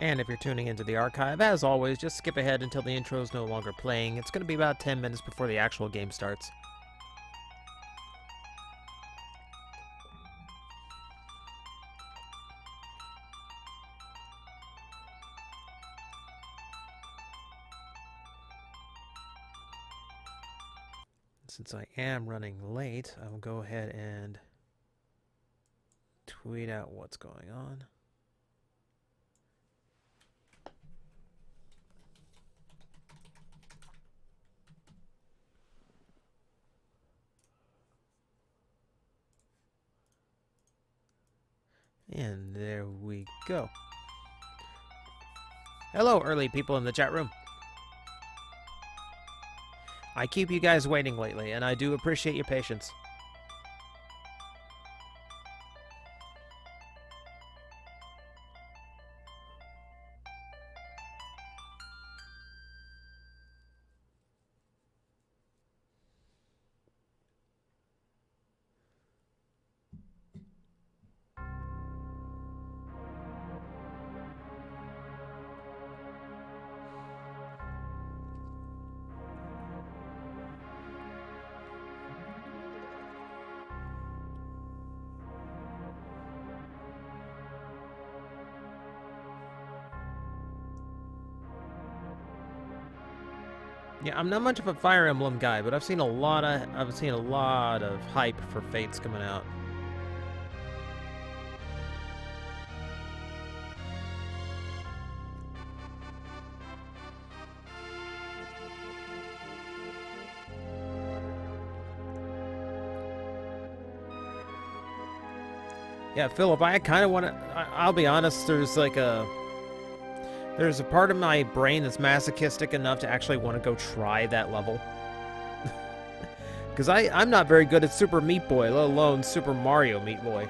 And if you're tuning into the archive, as always, just skip ahead until the intro is no longer playing. It's going to be about 10 minutes before the actual game starts. Since I am running late, I'll go ahead and tweet out what's going on. And there we go. Hello, early people in the chat room. I keep you guys waiting lately, and I do appreciate your patience. Yeah, I'm not much of a Fire Emblem guy, but I've seen a lot of hype for Fates coming out. Yeah, Philip, I kind of want to. I'll be honest. There's a part of my brain that's masochistic enough to actually want to go try that level. Because I'm not very good at Super Meat Boy, let alone Super Mario Meat Boy.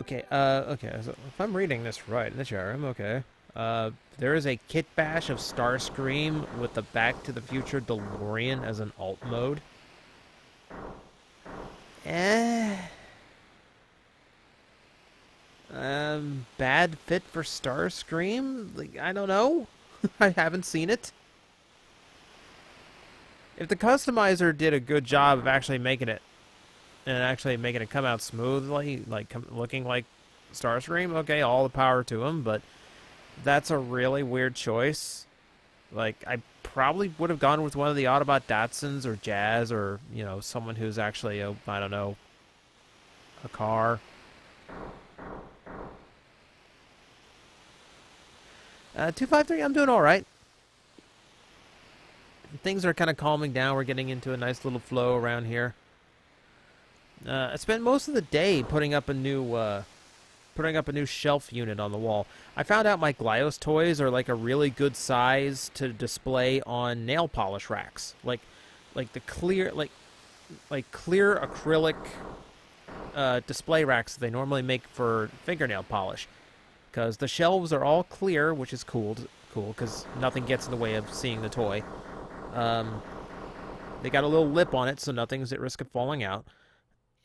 Okay, so if I'm reading this right in the chat room, okay. There is a kit bash of Starscream with the Back to the Future DeLorean as an alt mode. Bad fit for Starscream? Like, I don't know. I haven't seen it. If the customizer did a good job of actually making it, and actually making it come out smoothly, like looking like Starscream, okay, all the power to him, but that's a really weird choice. Like, I probably would have gone with one of the Autobot Datsuns or Jazz or, you know, someone who's actually, I don't know, a car. 253, I'm doing all right. Things are kind of calming down. We're getting into a nice little flow around here. I spent most of the day putting up a new shelf unit on the wall. I found out my Glyos toys are like a really good size to display on nail polish racks, like the clear clear acrylic display racks that they normally make for fingernail polish. Because the shelves are all clear, which is cool because nothing gets in the way of seeing the toy. They got a little lip on it, so nothing's at risk of falling out.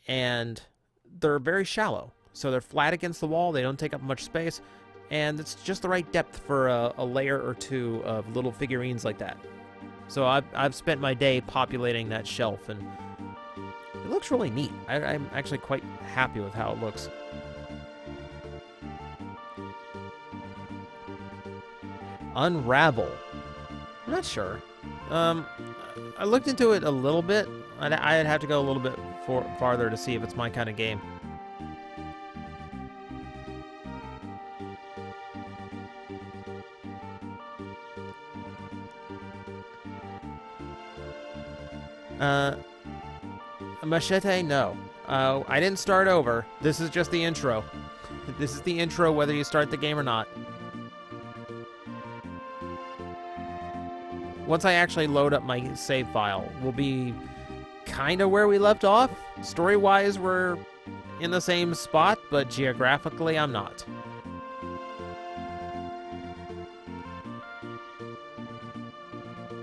And they're very shallow. So they're flat against the wall, they don't take up much space, and it's just the right depth for a layer or two of little figurines like that. So I've spent my day populating that shelf, and it looks really neat. I'm actually quite happy with how it looks. Unravel. I'm not sure. I looked into it a little bit. I'd have to go a little bit farther to see if it's my kind of game. Machete, no. I didn't start over. This is just the intro. This is the intro whether you start the game or not. Once I actually load up my save file, we'll be kind of where we left off. Story-wise, we're in the same spot, but geographically, I'm not.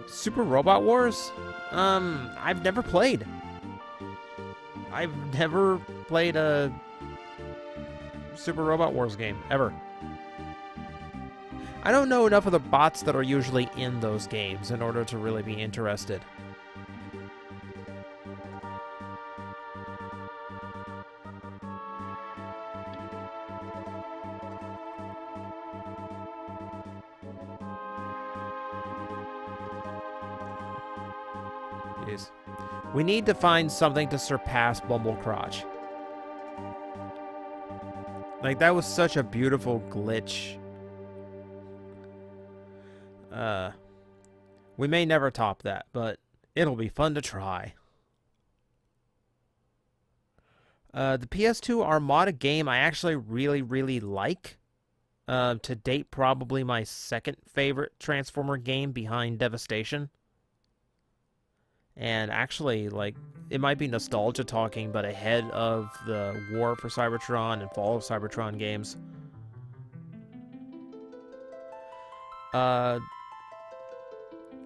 Super Robot Wars? I've never played. I've never played a Super Robot Wars game, ever. I don't know enough of the bots that are usually in those games in order to really be interested. Jeez. We need to find something to surpass Bumblecrotch. Like, that was such a beautiful glitch. We may never top that, but it'll be fun to try. The PS2 Armada game I actually really, really like. To date, probably my second favorite Transformer game behind Devastation. And actually, like, it might be nostalgia talking, but ahead of the War for Cybertron and Fall of Cybertron games.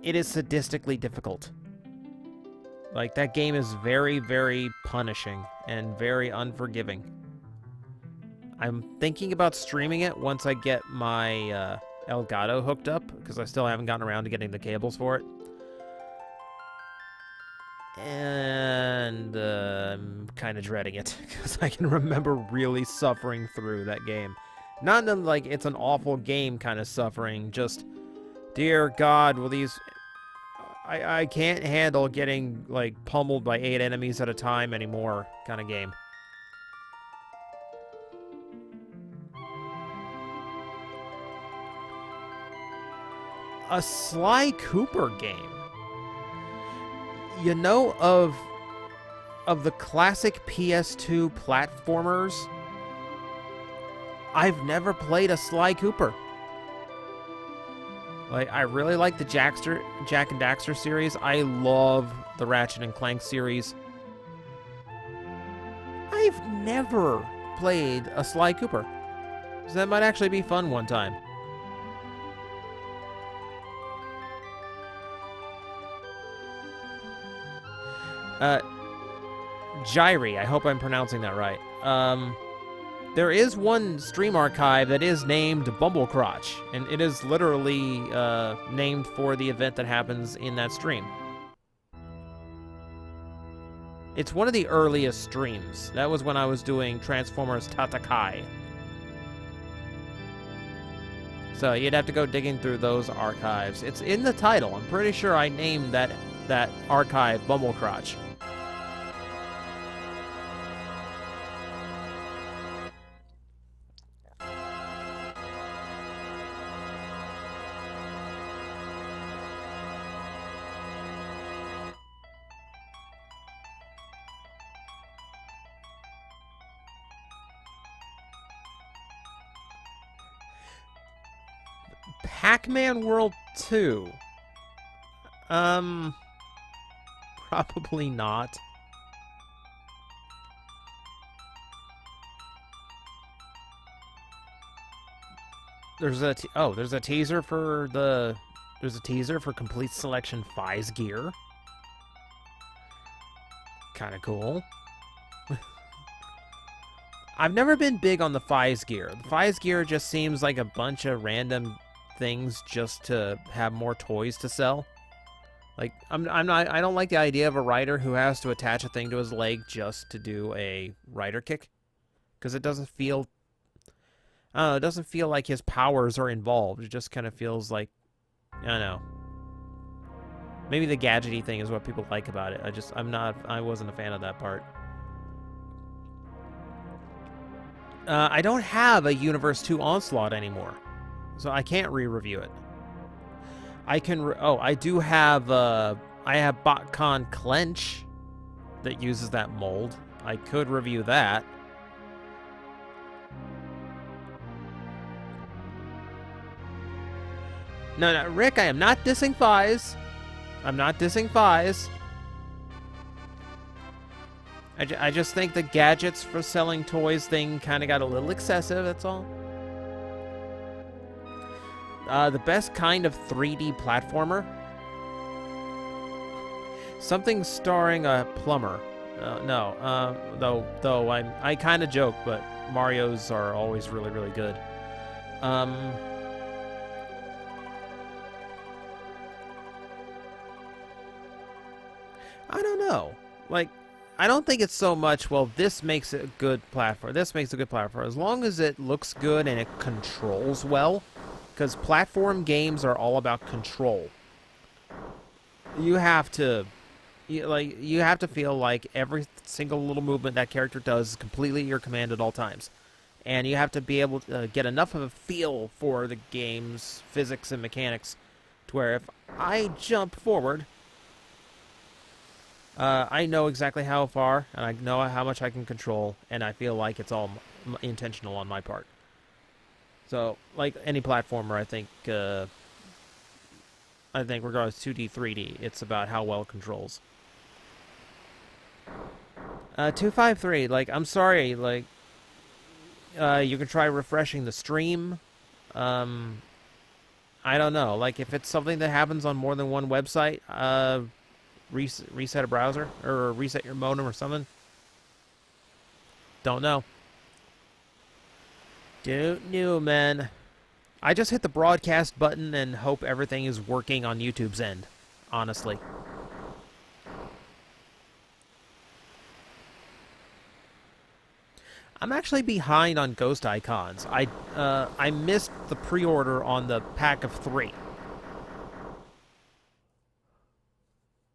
It is sadistically difficult. Like, that game is very, very punishing and very unforgiving. I'm thinking about streaming it once I get my Elgato hooked up, because I still haven't gotten around to getting the cables for it. And I'm kind of dreading it, because I can remember really suffering through that game. Not in, like, it's an awful game kind of suffering, just, dear God, will these... I can't handle getting, like, pummeled by 8 enemies at a time anymore kind of game. A Sly Cooper game. You know, of the classic PS2 platformers, I've never played a Sly Cooper. Like, I really like the Jak and Daxter series. I love the Ratchet and Clank series. I've never played a Sly Cooper. So that might actually be fun one time. Gyri, I hope I'm pronouncing that right. There is one stream archive that is named Bumblecrotch, and it is literally named for the event that happens in that stream. It's one of the earliest streams. That was when I was doing Transformers Tatakai. So you'd have to go digging through those archives. It's in the title. I'm pretty sure I named that archive Bumblecrotch. Pac-Man World 2. Probably not. There's a teaser for Complete Selection Fies Gear. Kind of cool. I've never been big on the Fies Gear. The Fies Gear just seems like a bunch of random things just to have more toys to sell. Like, I don't like the idea of a rider who has to attach a thing to his leg just to do a rider kick, because it doesn't feel, I don't know, it doesn't feel like his powers are involved. It just kind of feels like, I don't know. Maybe the gadgety thing is what people like about it. I wasn't a fan of that part. I don't have a Universe 2 Onslaught anymore, so I can't re-review it. I can. I do have. I have BotCon Clench that uses that mold. I could review that. No, Rick, I am not dissing Fies. I'm not dissing Fies. I just think the gadgets for selling toys thing kind of got a little excessive, that's all. The best kind of 3D platformer? Something starring a plumber. No. Though I kind of joke, but Mario's are always really, really good. Um, I don't know. Like, I don't think it's so much, well, this makes it a good platform. This makes a good platform. As long as it looks good and it controls well. Because platform games are all about control. You have to... You have to feel like every single little movement that character does is completely at your command at all times. And you have to be able to get enough of a feel for the game's physics and mechanics to where if I jump forward... I know exactly how far, and I know how much I can control, and I feel like it's all intentional on my part. So, like any platformer, I think regardless 2D, 3D, it's about how well it controls. 253, like, I'm sorry, like, you can try refreshing the stream. I don't know, like, if it's something that happens on more than one website, reset a browser or reset your modem or something. Don't know. Don't know, man. I just hit the broadcast button and hope everything is working on YouTube's end, honestly. I'm actually behind on ghost icons. I missed the pre-order on the pack of 3.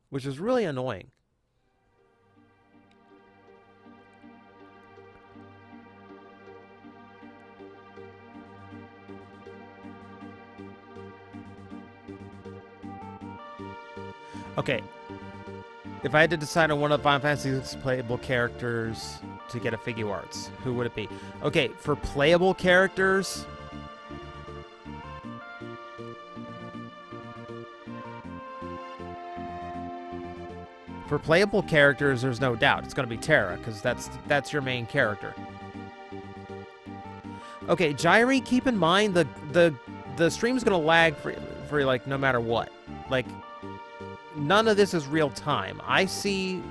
Which is really annoying. Okay. If I had to decide on one of Final Fantasy VI's playable characters to get a figure arts, who would it be? Okay, for playable characters... For playable characters, there's no doubt. It's going to be Terra, because that's your main character. Okay, Jairi, keep in mind the stream's going to lag for like no matter what. Like, none of this is real time. I see,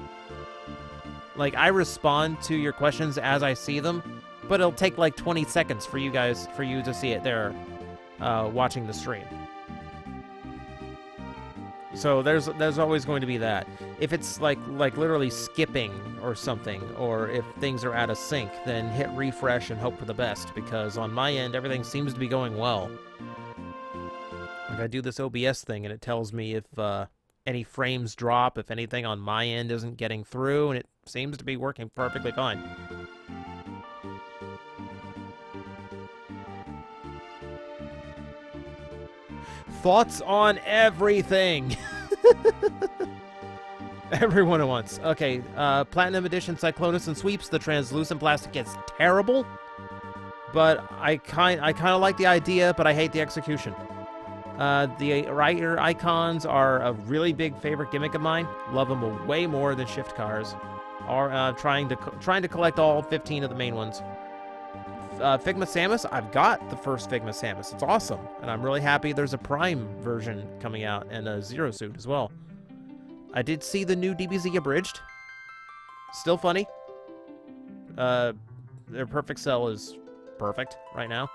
like, I respond to your questions as I see them, but it'll take like 20 seconds for you to see it there, watching the stream. So there's always going to be that. If it's like literally skipping or something, or if things are out of sync, then hit refresh and hope for the best, because on my end everything seems to be going well. Like, I do this OBS thing and it tells me if any frames drop, if anything on my end isn't getting through, and it seems to be working perfectly fine. Thoughts on everything. Everyone at once. Okay, Platinum Edition Cyclonus and Sweeps. The translucent plastic is terrible, but I kind of like the idea, but I hate the execution. The rider icons are a really big favorite gimmick of mine. Love them way more than shift cars. Are trying to collect all 15 of the main ones. Figma Samus, I've got the first Figma Samus. It's awesome, and I'm really happy there's a Prime version coming out, and a Zero Suit as well. I did see the new DBZ Abridged. Still funny. Their Perfect Cell is perfect right now.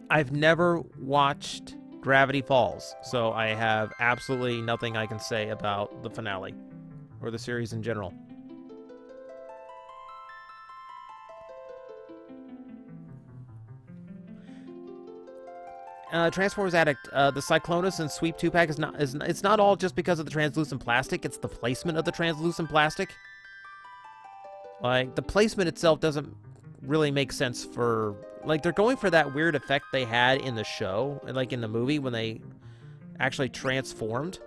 I've never watched Gravity Falls, so I have absolutely nothing I can say about the finale, or the series in general. Transformers Addict, the Cyclonus and Sweep 2-pack it's not all just because of the translucent plastic, it's the placement of the translucent plastic. Like, the placement itself doesn't really make sense for... Like, they're going for that weird effect they had in the show, like in the movie, when they actually transformed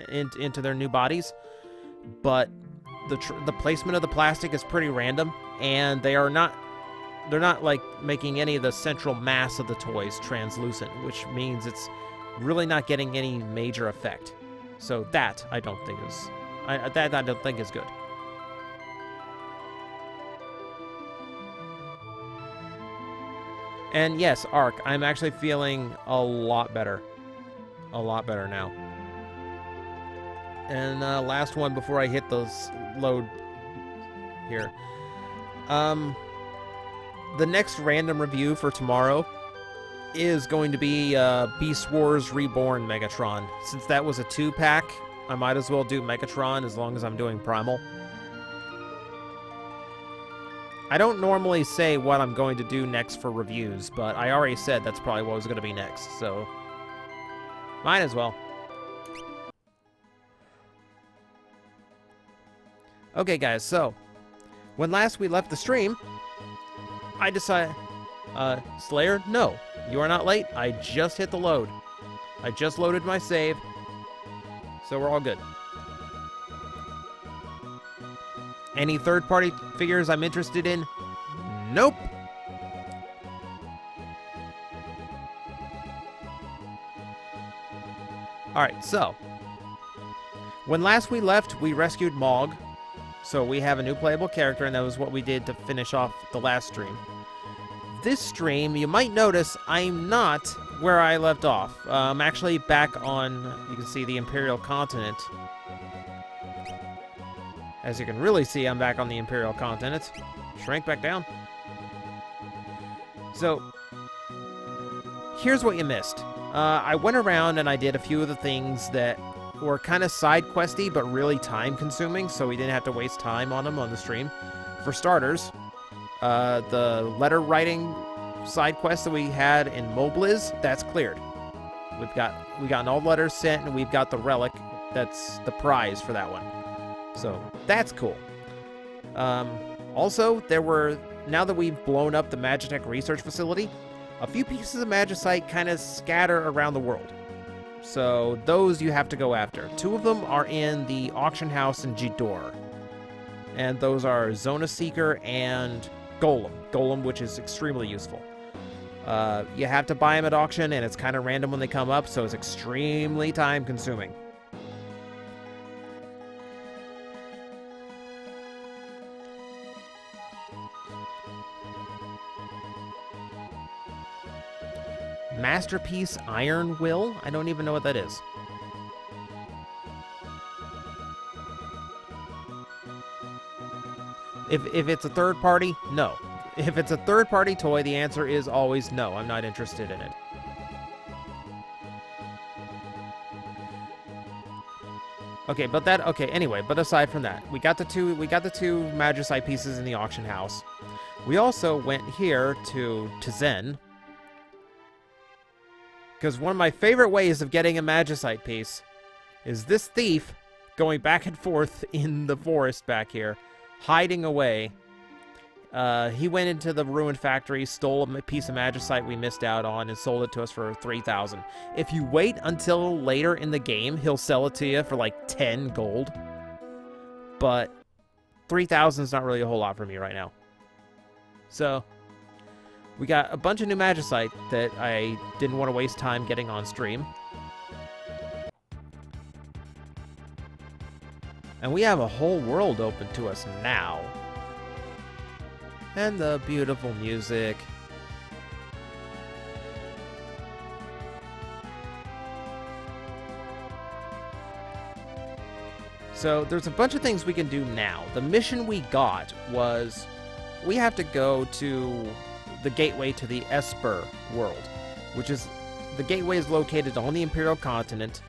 into their new bodies. But the placement of the plastic is pretty random, and they're not like making any of the central mass of the toys translucent, which means it's really not getting any major effect. So that I don't think is good. And yes, Ark, I'm actually feeling a lot better. A lot better now. And last one before I hit those load here. The next random review for tomorrow is going to be Beast Wars Reborn Megatron. Since that was a 2-pack, I might as well do Megatron as long as I'm doing Primal. I don't normally say what I'm going to do next for reviews, but I already said that's probably what was going to be next, so might as well. Okay, guys, so when last we left the stream, I decided, Slayer, no, you are not late. I just hit the load. I just loaded my save, so we're all good. Any third-party figures I'm interested in? Nope. Alright, so when last we left, we rescued Mog. So we have a new playable character, and that was what we did to finish off the last stream. This stream, you might notice I'm not where I left off. I'm actually back on, you can see, the Imperial continent. As you can really see, I'm back on the Imperial continent. Shrank back down. So, here's what you missed. I went around and I did a few of the things that were kind of side questy, but really time consuming, so we didn't have to waste time on them on the stream. For starters, the letter writing side quest that we had in Mobliz, that's cleared. We've gotten all the letters sent, and we've got the relic. That's the prize for that one. So that's cool. Also, now that we've blown up the Magitech research facility, a few pieces of Magicite kind of scatter around the world. So those you have to go after. 2 of them are in the auction house in Jidor. And those are Zona Seeker and Golem. Golem, which is extremely useful. You have to buy them at auction, and it's kind of random when they come up, so it's extremely time consuming. Masterpiece Iron Will? I don't even know what that is. If it's a third party, no. If it's a third party toy, the answer is always no. I'm not interested in it. Okay, anyway, but aside from that, we got the two Magicite pieces in the auction house. We also went here to Zen. Because one of my favorite ways of getting a Magicite piece is this thief going back and forth in the forest back here, hiding away. He went into the ruined factory, stole a piece of Magicite we missed out on, and sold it to us for 3,000. If you wait until later in the game, he'll sell it to you for like 10 gold. But 3,000 is not really a whole lot for me right now. So we got a bunch of new Magicite that I didn't want to waste time getting on stream. And we have a whole world open to us now. And the beautiful music. So there's a bunch of things we can do now. The mission we got was we have to go to the gateway to the Esper world, which is, the gateway is located on the Imperial continent,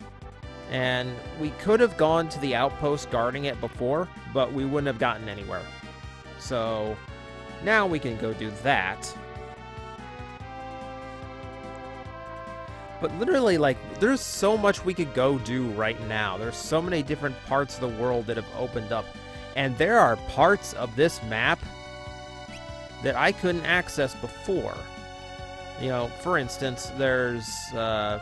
and we could have gone to the outpost guarding it before, but we wouldn't have gotten anywhere. So now we can go do that. But literally, like, there's so much we could go do right now. There's so many different parts of the world that have opened up, and there are parts of this map that I couldn't access before. You know, for instance, there's an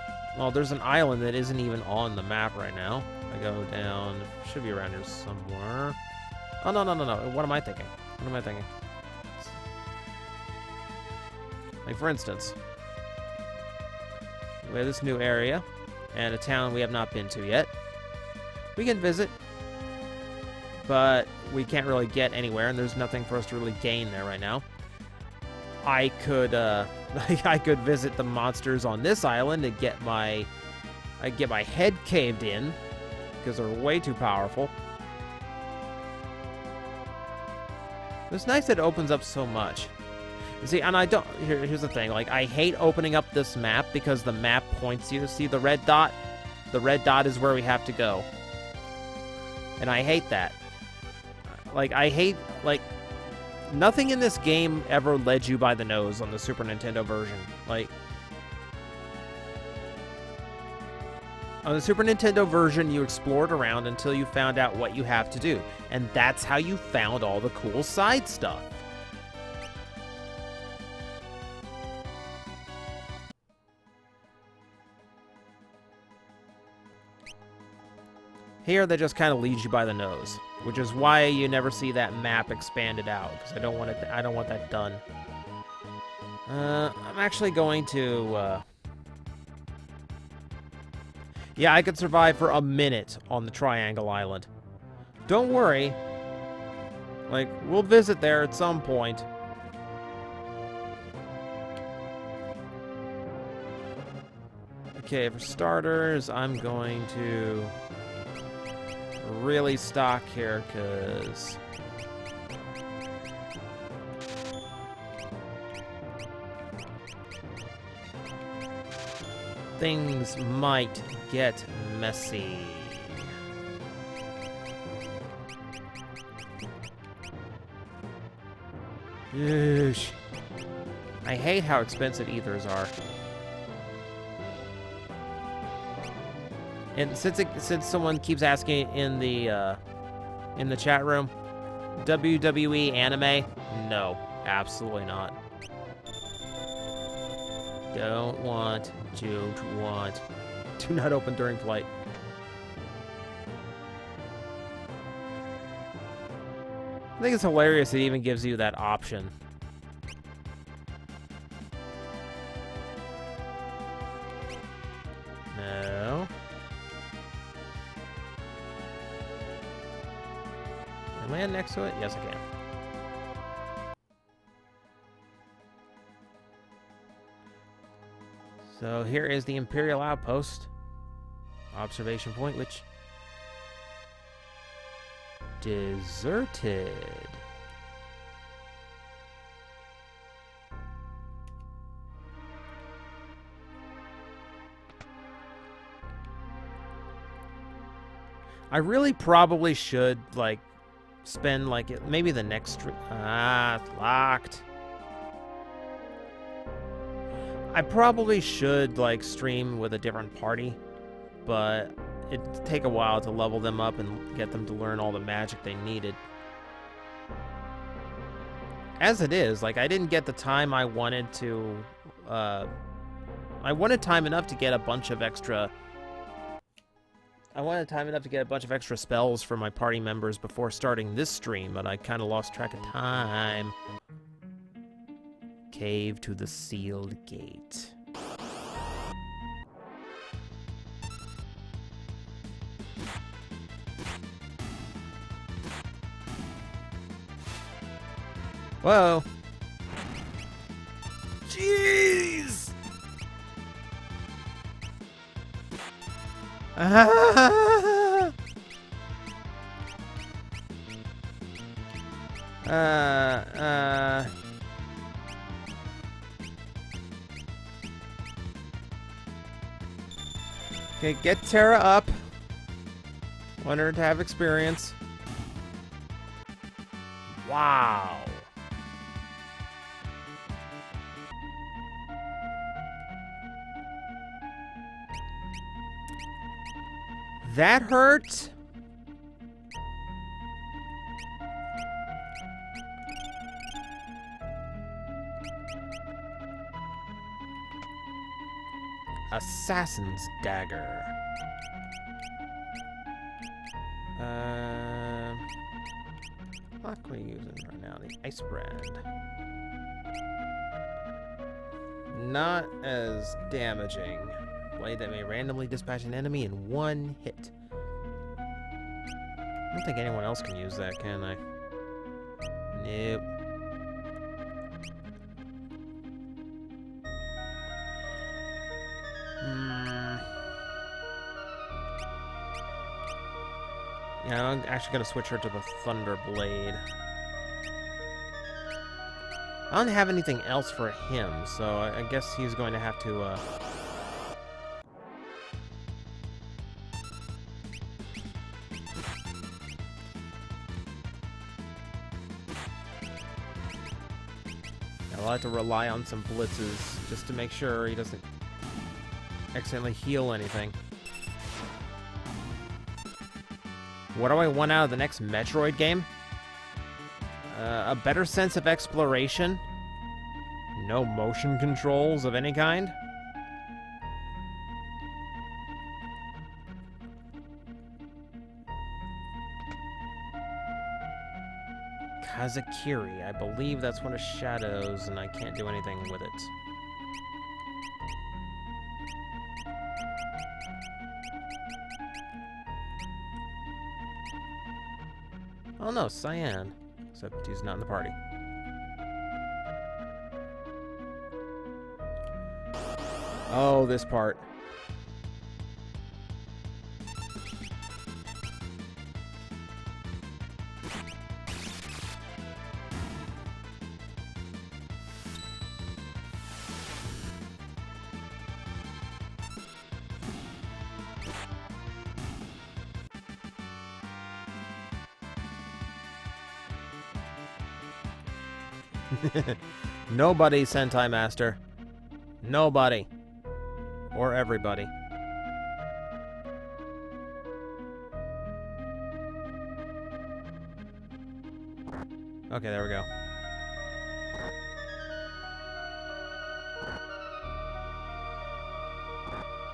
island that isn't even on the map right now. I go down, should be around here somewhere. Oh, no. What am I thinking? Like, for instance, we have this new area, and a town we have not been to yet. We can visit, but we can't really get anywhere, and there's nothing for us to really gain there right now. I could visit the monsters on this island and get my head caved in, because they're way too powerful. It's nice that it opens up so much. You see, and I don't... Here's the thing. Like, I hate opening up this map because the map points you. See the red dot? The red dot is where we have to go. And I hate that. Like, I hate... Like, nothing in this game ever led you by the nose on the Super Nintendo version. Like... On the Super Nintendo version, you explored around until you found out what you have to do. And that's how you found all the cool side stuff. Here, they just kind of lead you by the nose, which is why you never see that map expanded out, because I don't want it. I don't want that done. I'm actually going to. Yeah, I could survive for a minute on the Triangle Island. Don't worry. Like, we'll visit there at some point. Okay, for starters, I'm going to really stock here, because things might get messy. Yeesh. I hate how expensive ethers are. And since someone keeps asking in the chat room, WWE anime? No, absolutely not. Don't want. Do not open during flight. I think it's hilarious it even gives you that option. No. Can I land next to it? Yes, I can. So here is the Imperial outpost. Observation point, which... deserted. I really probably should, like, spend, like, maybe the next... it's locked. I probably should, like, stream with a different party, but it'd take a while to level them up and get them to learn all the magic they needed. As it is, like, I didn't get the time I wanted to, I wanted time enough to get a bunch of extra... I wanted time enough to get a bunch of extra spells for my party members before starting this stream, but I kind of lost track of time. Cave to the sealed gate. Whoa. Jeez! Okay, get Terra up. Want her to have experience. Wow. That hurt? Assassin's Dagger. What are we using right now? The Ice Brand. Not as damaging. Blade that may randomly dispatch an enemy in one hit. I don't think anyone else can use that, can I? Nope. Yeah, I'm actually going to switch her to the Thunder Blade. I don't have anything else for him, so I guess he's going to have to, I'll have to rely on some blitzes just to make sure he doesn't accidentally heal anything. What do I want out of the next Metroid game? A better sense of exploration? No motion controls of any kind? Kazakiri. I believe that's one of Shadows, and I can't do anything with it. Oh no, Cyan. Except he's not in the party. Oh, this part. Nobody, Sentai Master. Nobody. Or everybody. Okay, there we go.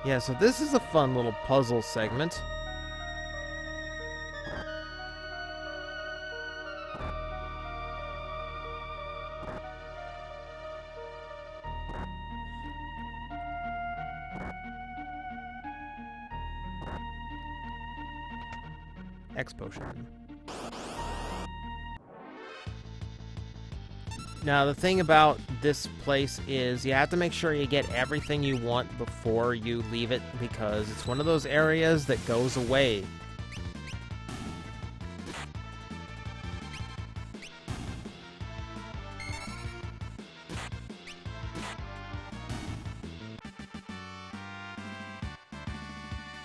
Yeah, so this is a fun little puzzle segment. X-Potion. Now, the thing about this place is you have to make sure you get everything you want before you leave it, because it's one of those areas that goes away.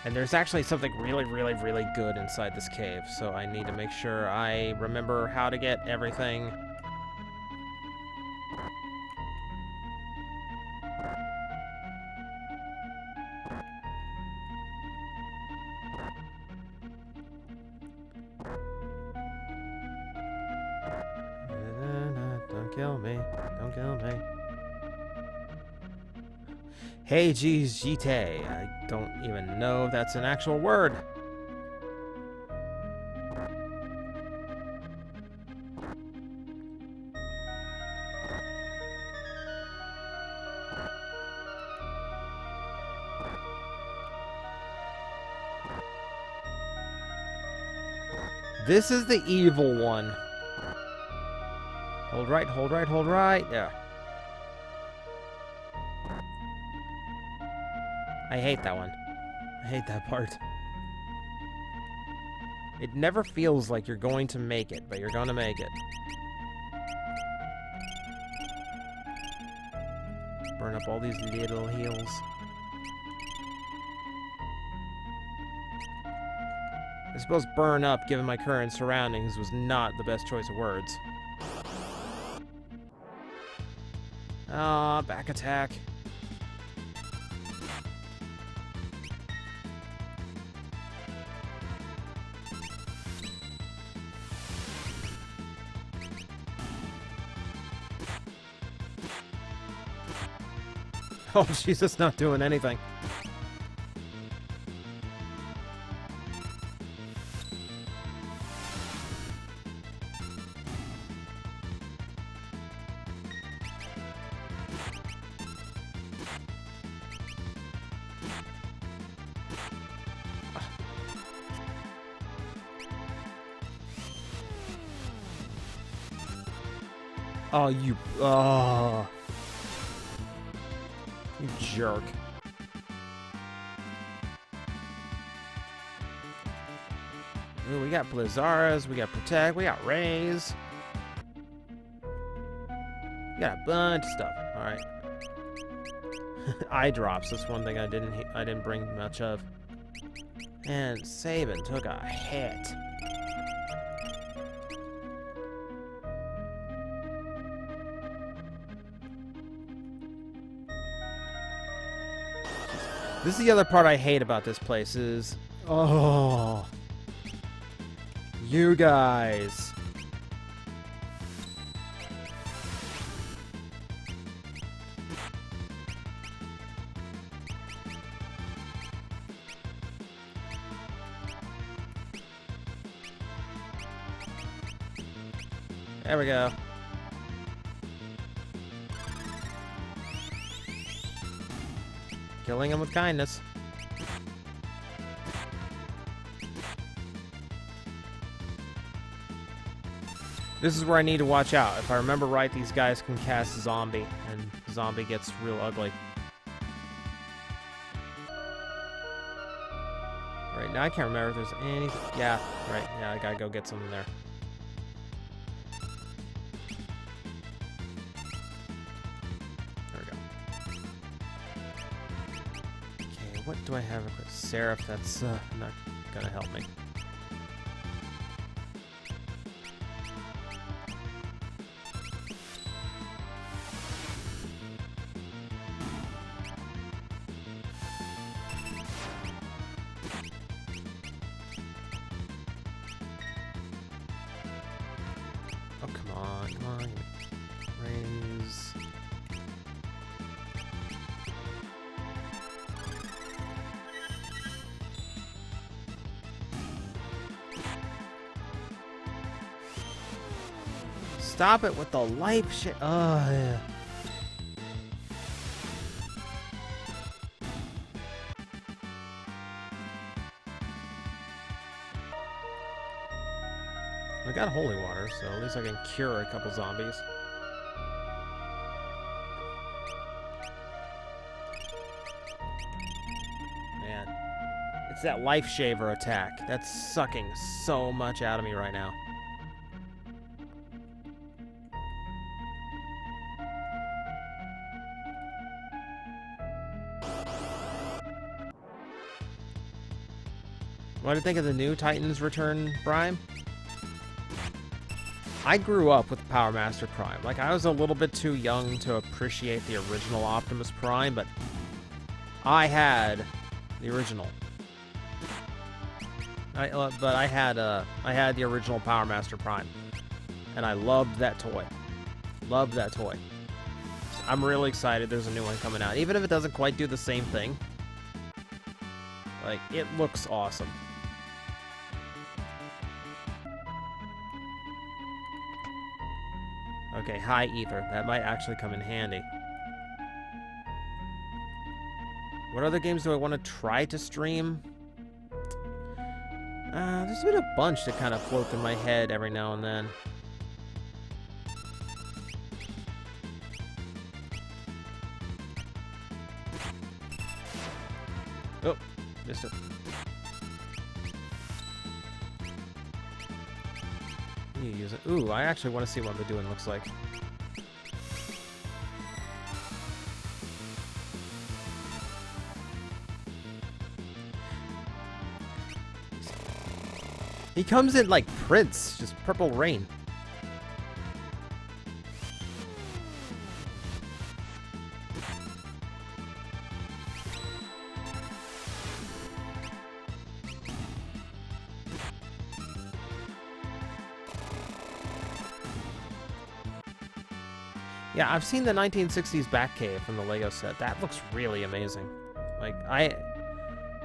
And there's actually something really, really, really good inside this cave, so I need to make sure I remember how to get everything. Don't kill me. Don't kill me. Hey, geez, Jite. I don't even know if that's an actual word. This is the evil one. Hold right, hold right, hold right. Yeah. I hate that one. I hate that part. It never feels like you're going to make it, but you're going to make it. Burn up all these little heals. I suppose burn up, given my current surroundings, was not the best choice of words. Ah, back attack. Oh, Jesus, not doing anything. Oh, you... Oh. You jerk. Ooh, we got Blizzaras, we got Protect, we got Rays. We got a bunch of stuff. All right. Eye drops. That's one thing I didn't bring much of. And Sabin took a hit. This is the other part I hate about this place is... Oh. You guys. There we go. Killing him with kindness. This is where I need to watch out. If I remember right, these guys can cast Zombie, and Zombie gets real ugly. Alright, now I can't remember if there's anything... Yeah, right. Yeah, I gotta go get something there. What do I have? Seraph, that's not gonna help me. Oh, come on, come on. Raise. Stop it with the life shit. Oh, yeah. I got holy water, so at least I can cure a couple zombies. Man, it's that life shaver attack. That's sucking so much out of me right now. What do you think of the new Titans Return Prime? I grew up with Power Master Prime. Like, I was a little bit too young to appreciate the original Optimus Prime, but I had the original. I had the original Power Master Prime, and I loved that toy. Loved that toy. I'm really excited there's a new one coming out. Even if it doesn't quite do the same thing, like, it looks awesome. Okay, high ether. That might actually come in handy. What other games do I want to try to stream? There's been a bunch that kind of float through my head every now and then. Oh, missed it. You use it. Ooh, I actually want to see what the doing looks like. He comes in like Prince, just purple rain. Yeah, I've seen the 1960s Batcave from the Lego set. That looks really amazing. Like,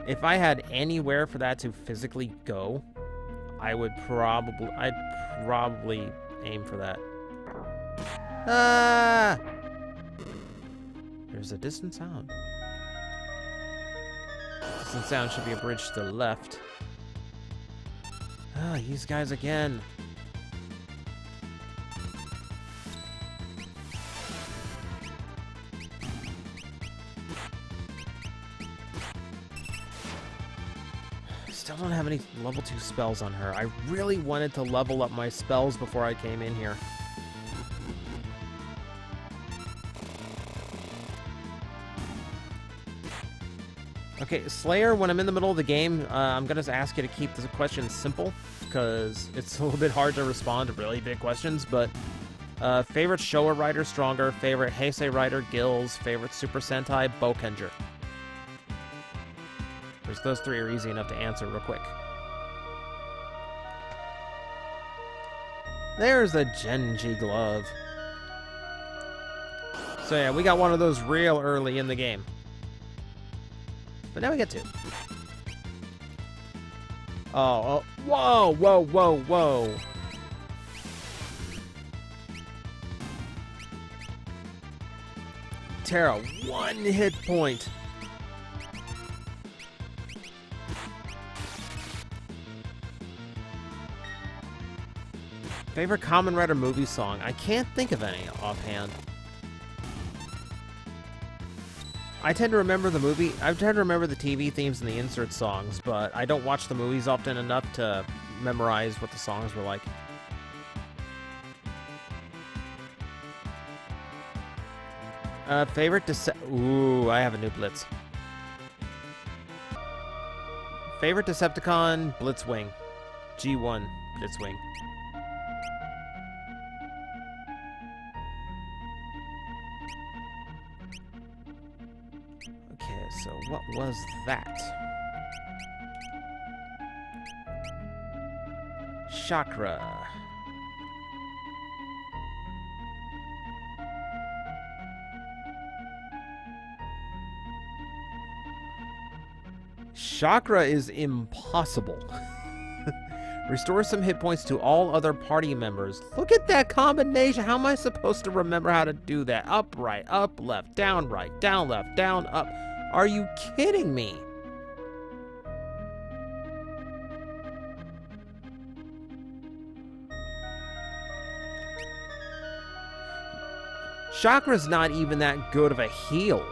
if I had anywhere for that to physically go, I'd probably aim for that. Ah! There's a distant sound. Distant sound should be a bridge to the left. Ah, these guys again. still don't have any level 2 spells on her. I really wanted to level up my spells before I came in here. Okay, Slayer, when I'm in the middle of the game, I'm going to ask you to keep the questions simple, because it's a little bit hard to respond to really big questions, but favorite Showa rider, Stronger, favorite Heisei rider, Gills, favorite Super Sentai, Bokenger. Because those three are easy enough to answer real quick. There's the Genji glove. So yeah, we got one of those real early in the game. But now we get two. Oh, whoa, whoa, whoa, whoa. Terra, 1 hit point. Favorite Kamen Rider movie song? I can't think of any offhand. I tend to remember the movie. I tend to remember the TV themes and the insert songs, but I don't watch the movies often enough to memorize what the songs were like. Favorite Ooh, I have a new Blitz. Favorite Decepticon? Blitzwing. G1 Blitzwing. Okay, so what was that? Chakra. Chakra is impossible. Restore some hit points to all other party members. Look at that combination. How am I supposed to remember how to do that? Up, right, up, left, down, right, down, left, down, up. Are you kidding me? Chakra's not even that good of a heal.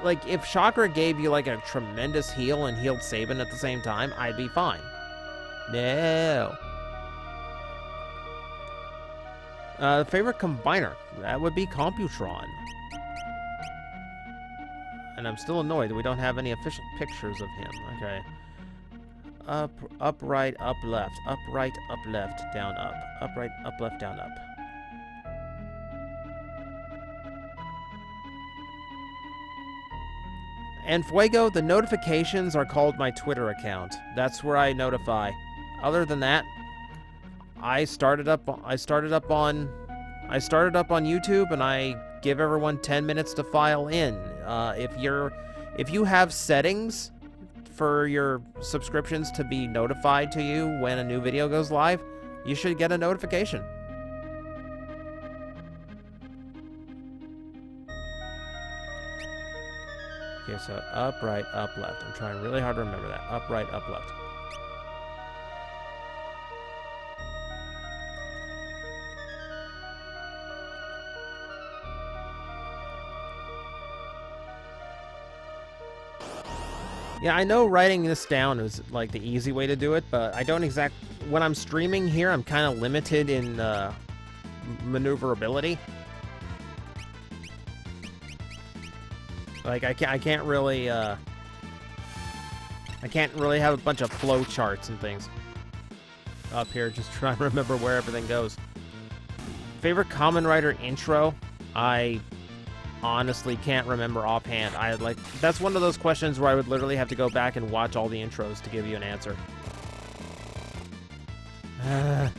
Like, if Chakra gave you, like, a tremendous heal and healed Sabin at the same time, I'd be fine. No. Favorite combiner? That would be Computron. And I'm still annoyed that we don't have any official pictures of him. Okay. Up, right, up, left. Up, right, up, left, down, up. Up, right, up, left, down, up. And Fuego, the notifications are called my Twitter account. That's where I notify. Other than that, I started up on YouTube, and I give everyone 10 minutes to file in. If you have settings for your subscriptions to be notified to you when a new video goes live, you should get a notification. Okay, so up, right, up, left. I'm trying really hard to remember that. Up, right, up, left. Yeah, I know writing this down is like the easy way to do it, but I don't when I'm streaming here, I'm kind of limited in maneuverability. Like, I can't really have a bunch of flow charts and things up here, just trying to remember where everything goes. Favorite Kamen Rider intro? I honestly can't remember offhand. That's one of those questions where I would literally have to go back and watch all the intros to give you an answer. The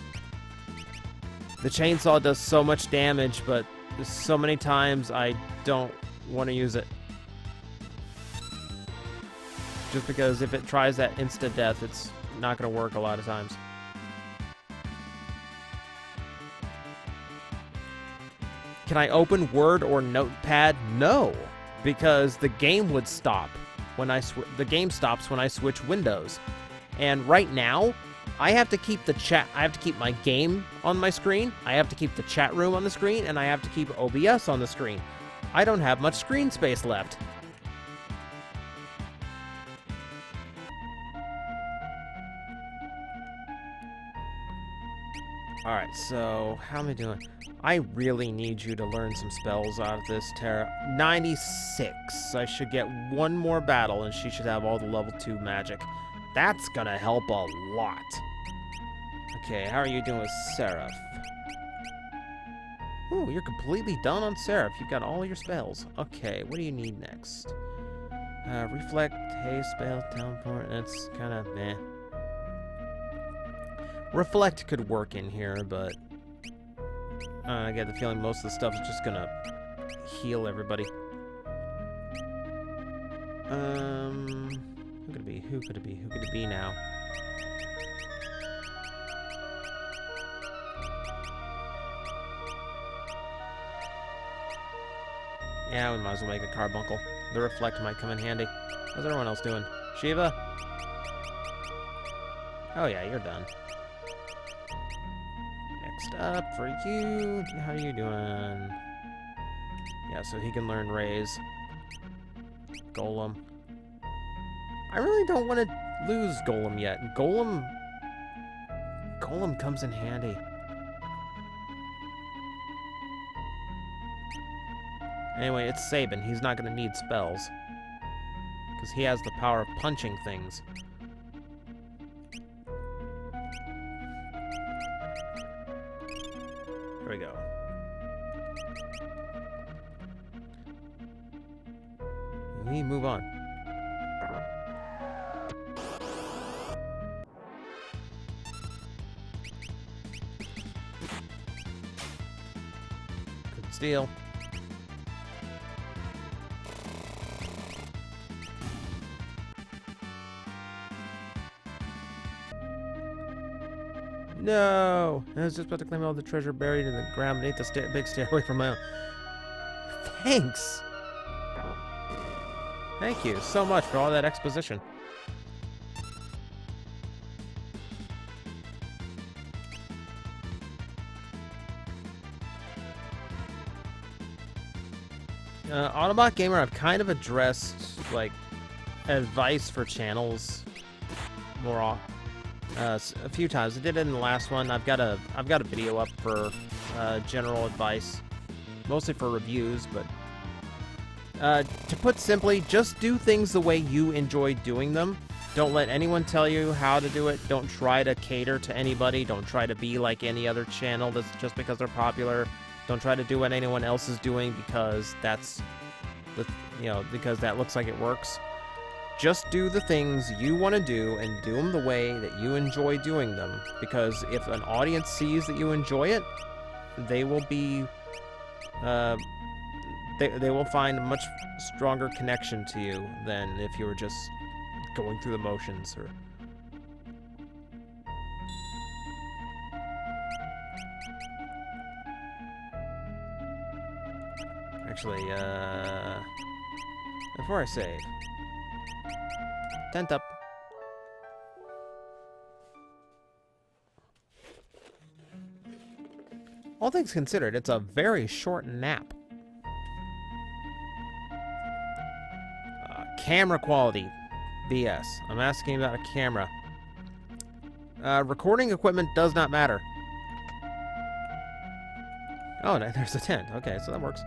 chainsaw does so much damage, but so many times I don't want to use it. Just because if it tries that insta-death, it's not going to work a lot of times. Can I open Word or Notepad? No, because the game would stop when the game stops when I switch windows. And right now, I have to keep I have to keep my game on my screen, I have to keep the chat room on the screen, and I have to keep OBS on the screen. I don't have much screen space left. Alright, so how am I doing? I really need you to learn some spells out of this, Terra. 96. I should get one more battle, and she should have all the level 2 magic. That's gonna help a lot. Okay, how are you doing with Seraph? Ooh, you're completely done on Seraph. You've got all your spells. Okay, what do you need next? Reflect, haste, spell, teleport. That's kind of meh. Reflect could work in here, but I get the feeling most of the stuff is just gonna heal everybody. Who could it be? Who could it be? Who could it be now? Yeah, we might as well make a carbuncle. The reflect might come in handy. How's everyone else doing? Shiva? Oh yeah, you're done. Next up for you. How are you doing? Yeah, so he can learn raise. Golem. I really don't want to lose Golem yet. Golem comes in handy. Anyway, it's Sabin. He's not going to need spells. Because he has the power of punching things. Here we go. We move on. Good steal. No! I was just about to claim all the treasure buried in the ground beneath the big stairway from my own. Thanks! Thank you so much for all that exposition. Autobot Gamer, I've kind of addressed, like, advice for channels more often. A few times. I did it in the last one. I've got a video up for general advice, mostly for reviews, but to put simply, just do things the way you enjoy doing them. Don't let anyone tell you how to do it. Don't try to cater to anybody. Don't try to be like any other channel that's just because they're popular. Don't try to do what anyone else is doing because that's because that looks like it works. Just do the things you want to do and do them the way that you enjoy doing them. Because if an audience sees that you enjoy it, they will be, they will find a much stronger connection to you than if you were just going through the motions. Or actually, before I save. Tent up. All things considered, it's a very short nap. Camera quality. BS. I'm asking about a camera. Recording equipment does not matter. Oh, there's a tent. Okay, so that works.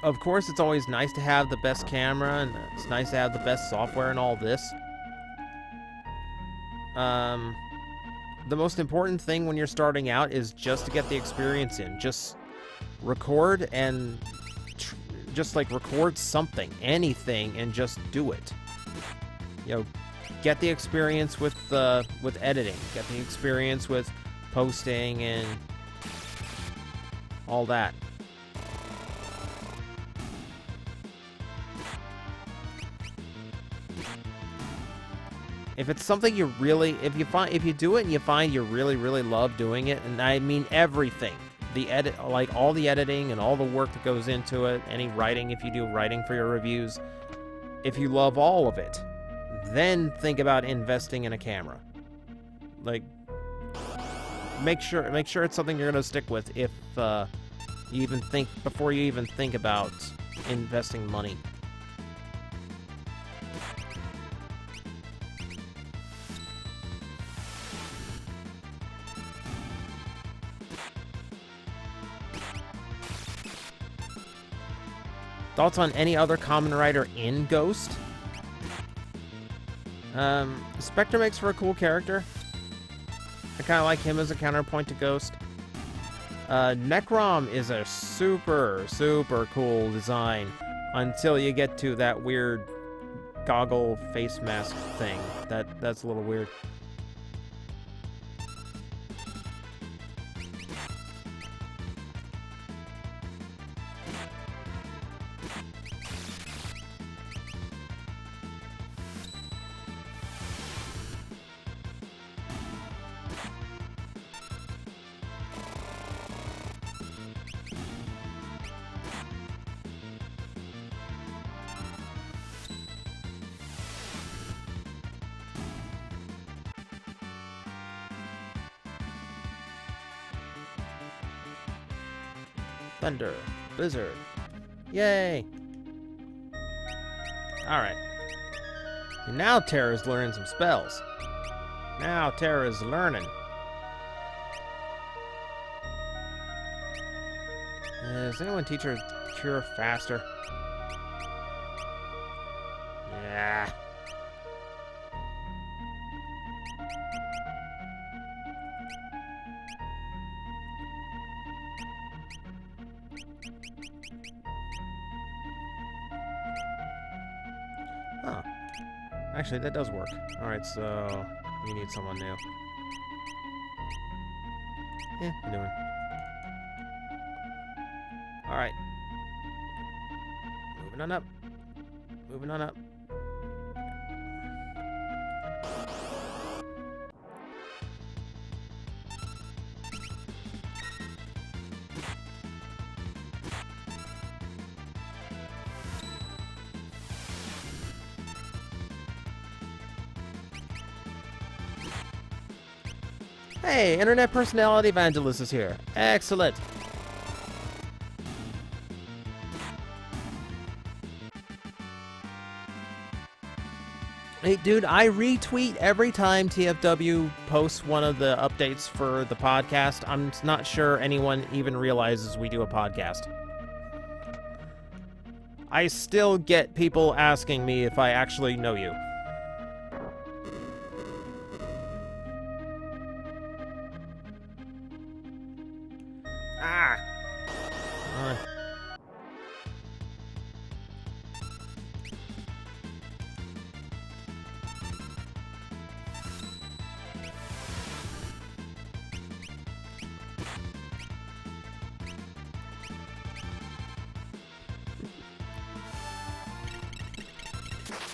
Of course, it's always nice to have the best camera, and it's nice to have the best software and all this. The most important thing when you're starting out is just to get the experience in. Just record and just like record something, anything, and just do it. You know, get the experience with editing, get the experience with posting and all that. If it's something you really, if you do it and you find you really, really love doing it, and I mean everything, like all the editing and all the work that goes into it, any writing, if you do writing for your reviews, if you love all of it, then think about investing in a camera. Like, make sure it's something you're gonna stick with if before you even think about investing money. Thoughts on any other common writer in Ghost? Spectre makes for a cool character. I kind of like him as a counterpoint to Ghost. Necrom is a super, super cool design until you get to that weird goggle face mask thing. That's a little weird. Thunder. Blizzard. Yay! Alright. Now Terra's learning some spells. Now Terra's learning. Does anyone teach her cure faster? Yeah. Oh. Actually, that does work. Alright, so we need someone new. Yeah, I'm doing. Alright. Moving on up. Moving on up. Hey, Internet Personality Evangelist is here. Excellent. Hey, dude, I retweet every time TFW posts one of the updates for the podcast. I'm not sure anyone even realizes we do a podcast. I still get people asking me if I actually know you. Ah!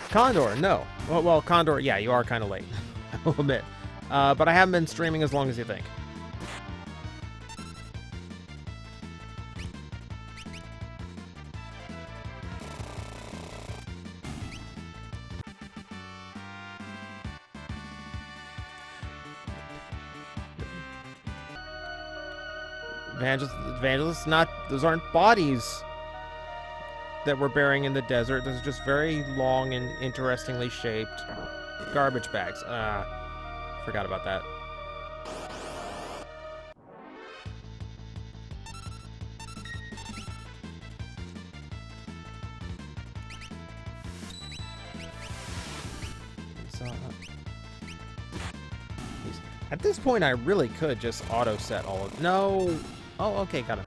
Condor, no. Well, Condor, yeah, you are kind of late. I will admit. But I haven't been streaming as long as you think. Evangelists, not, those aren't bodies that we're burying in the desert. Those are just very long and interestingly shaped garbage bags. Forgot about that. At this point, I really could just auto-set all of... No! Oh, okay, got it.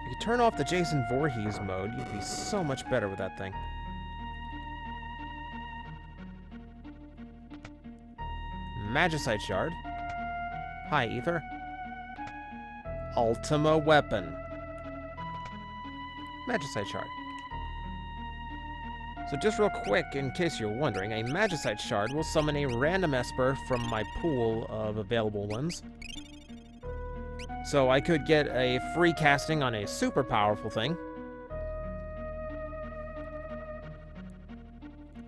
If you turn off the Jason Voorhees mode, you'd be so much better with that thing. Magicite Shard. Hi, Ether. Ultima Weapon. Magicite Shard. So just real quick, in case you're wondering, a Magicite Shard will summon a random Esper from my pool of available ones. So I could get a free casting on a super powerful thing.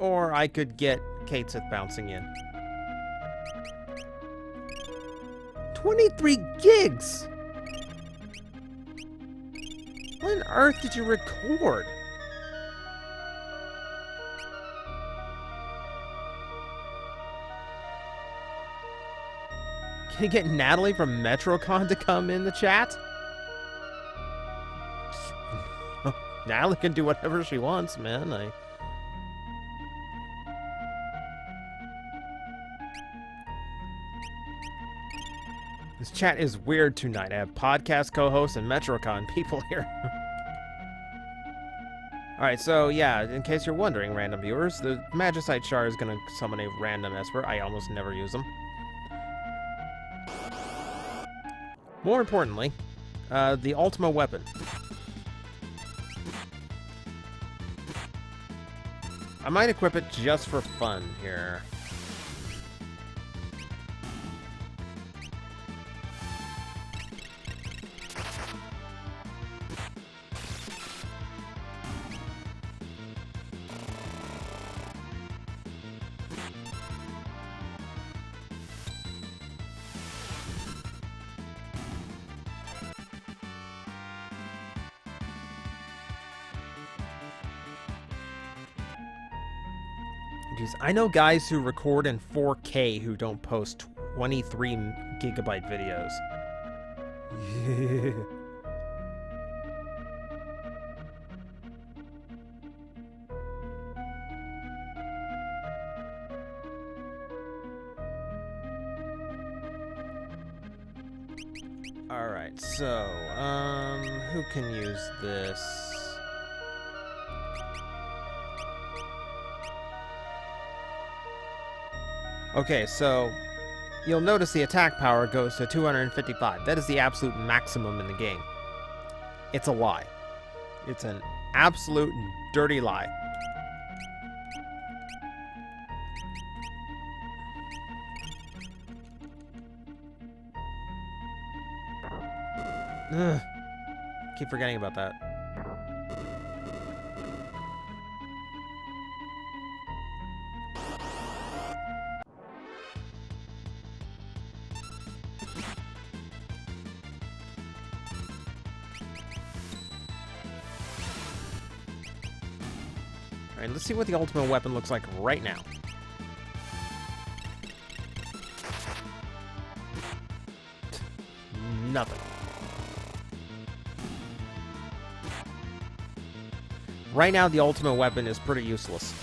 Or I could get Katesith bouncing in. 23 gigs! What on earth did you record? Can you get Natalie from MetroCon to come in the chat? Natalie can do whatever she wants, man. This chat is weird tonight. I have podcast co-hosts and MetroCon people here. Alright, so yeah, in case you're wondering, random viewers, the Magicite Shard is going to summon a random Esper. I almost never use them. More importantly, the Ultima weapon. I might equip it just for fun here. Jeez, I know guys who record in 4K who don't post 23 gigabyte videos. Alright, so, who can use this? Okay, so you'll notice the attack power goes to 255. That is the absolute maximum in the game. It's a lie. It's an absolute dirty lie. Ugh. Keep forgetting about that. Alright, let's see what the ultimate weapon looks like right now. Nothing. Right now, the ultimate weapon is pretty useless.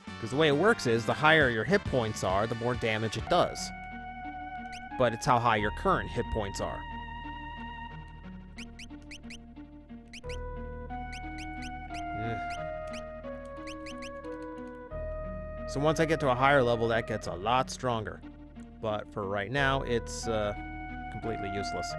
Because the way it works is, the higher your hit points are, the more damage it does. But it's how high your current hit points are. So once I get to a higher level, that gets a lot stronger. But for right now, it's completely useless.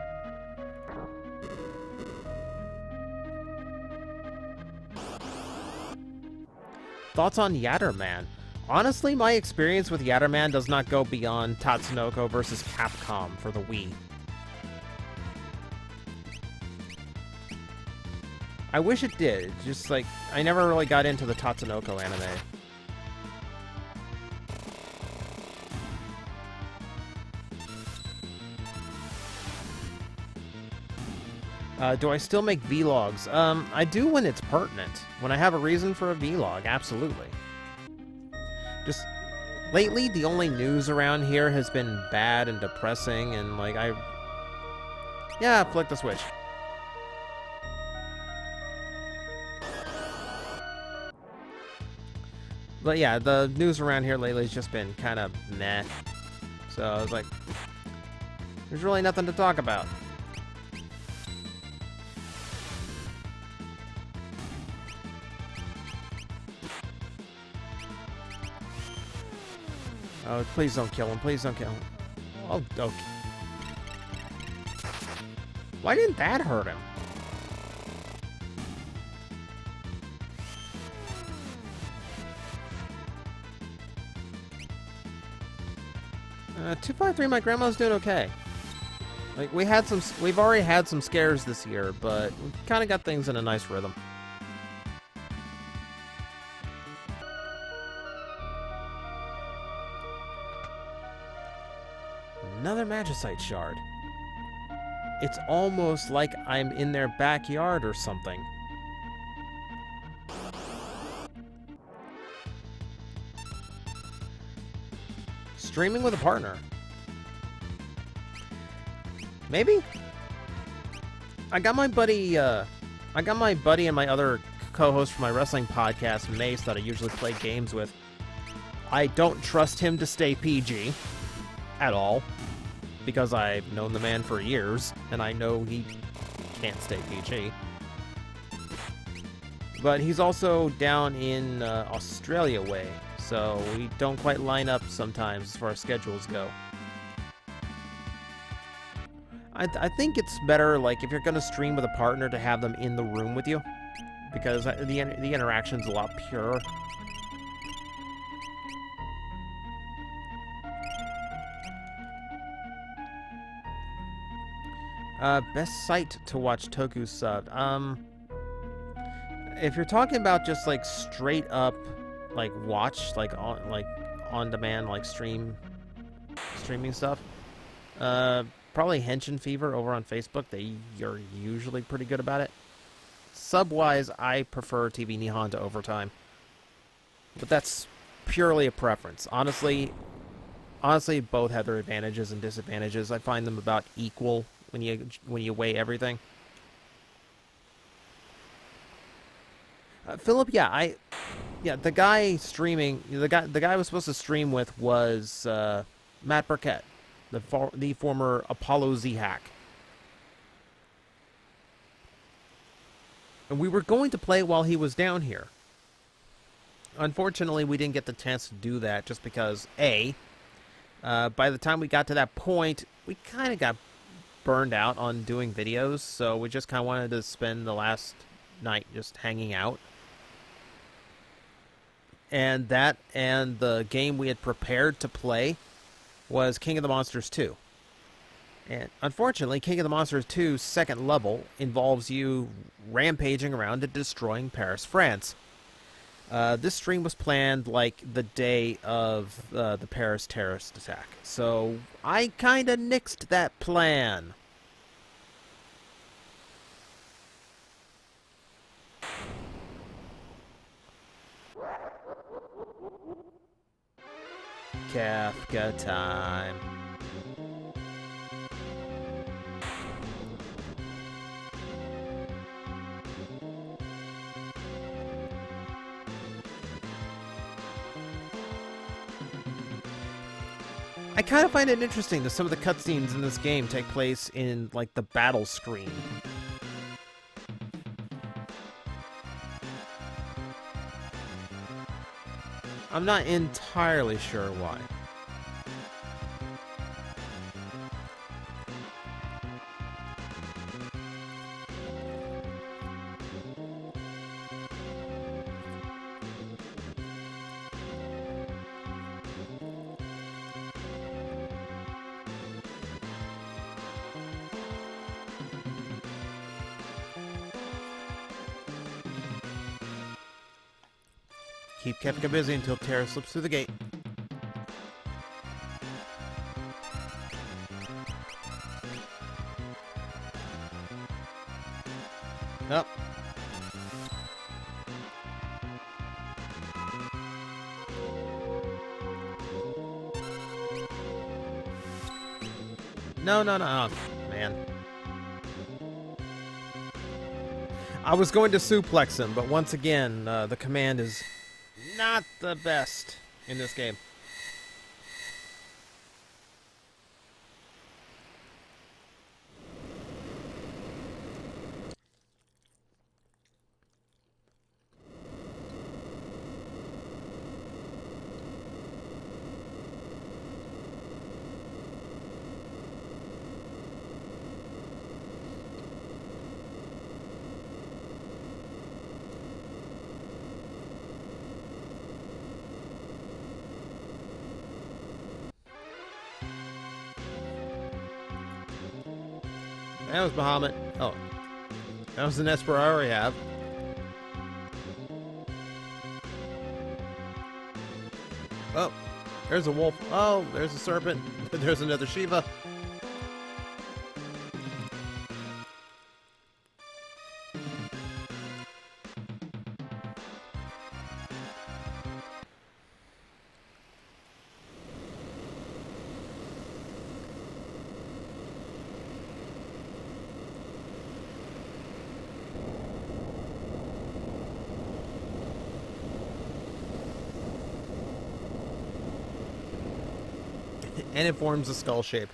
Thoughts on Yatterman? Honestly, my experience with Yatterman does not go beyond Tatsunoko versus Capcom for the Wii. I wish it did. Just like, I never really got into the Tatsunoko anime. Do I still make vlogs? I do when it's pertinent. When I have a reason for a vlog, absolutely. Just, lately, the only news around here has been bad and depressing, and, like, yeah, flick the switch. But yeah, the news around here lately has just been kind of meh. So I was like, there's really nothing to talk about. Oh, please don't kill him. Please don't kill him. Oh, okay. Why didn't that hurt him? Uh, 253, my grandma's doing okay. Like, we've already had some scares this year, but we kind of got things in a nice rhythm. Another Magicite shard. It's almost like I'm in their backyard or something. Streaming with a partner. Maybe? I got my buddy and my other co-host for my wrestling podcast, Mace, that I usually play games with. I don't trust him to stay PG at all, because I've known the man for years, and I know he can't stay PG. But he's also down in Australia way, so we don't quite line up sometimes as far as schedules go. I think it's better, like, if you're going to stream with a partner, to have them in the room with you, because the interaction's a lot purer. Best site to watch Toku sub. If you're talking about just like straight up, like watch, like on demand, like streaming stuff, probably Henshin Fever over on Facebook. You're usually pretty good about it. Sub-wise, I prefer TV Nihon to Overtime, but that's purely a preference. Honestly, both have their advantages and disadvantages. I find them about equal when you weigh everything. Philip, the guy streaming, the guy I was supposed to stream with was Matt Burkett, the former Apollo Z hack. And we were going to play while he was down here. Unfortunately, we didn't get the chance to do that just because, by the time we got to that point, we kind of got burned out on doing videos, so we just kind of wanted to spend the last night just hanging out. And the game we had prepared to play was King of the Monsters 2. And unfortunately, King of the Monsters 2's second level involves you rampaging around and destroying Paris, France. This stream was planned like the day of the Paris terrorist attack, so I kind of nixed that plan. Kafka time. I kind of find it interesting that some of the cutscenes in this game take place in, like, the battle screen. I'm not entirely sure why. Keep Kefka busy until Terra slips through the gate. Nope. No. Oh, man. I was going to suplex him, but once again, the command is not the best in this game. That was Bahamut. Oh. That was an Esper I already have. Oh. There's a wolf. Oh, there's a serpent. There's another Shiva. And it forms a skull shape.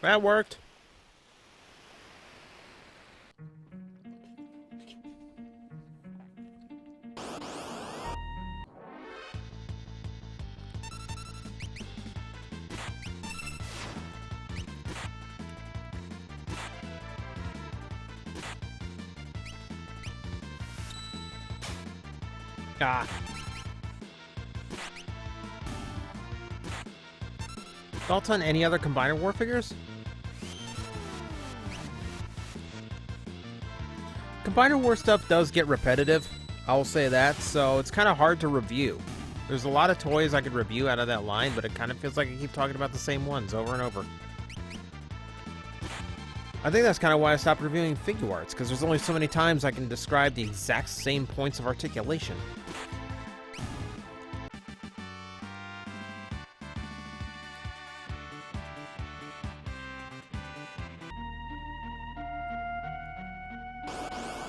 That worked. Ah. Thoughts on any other Combiner War figures? Combiner War stuff does get repetitive, I'll say that, so it's kind of hard to review. There's a lot of toys I could review out of that line, but it kind of feels like I keep talking about the same ones over and over. I think that's kind of why I stopped reviewing figure arts, because there's only so many times I can describe the exact same points of articulation.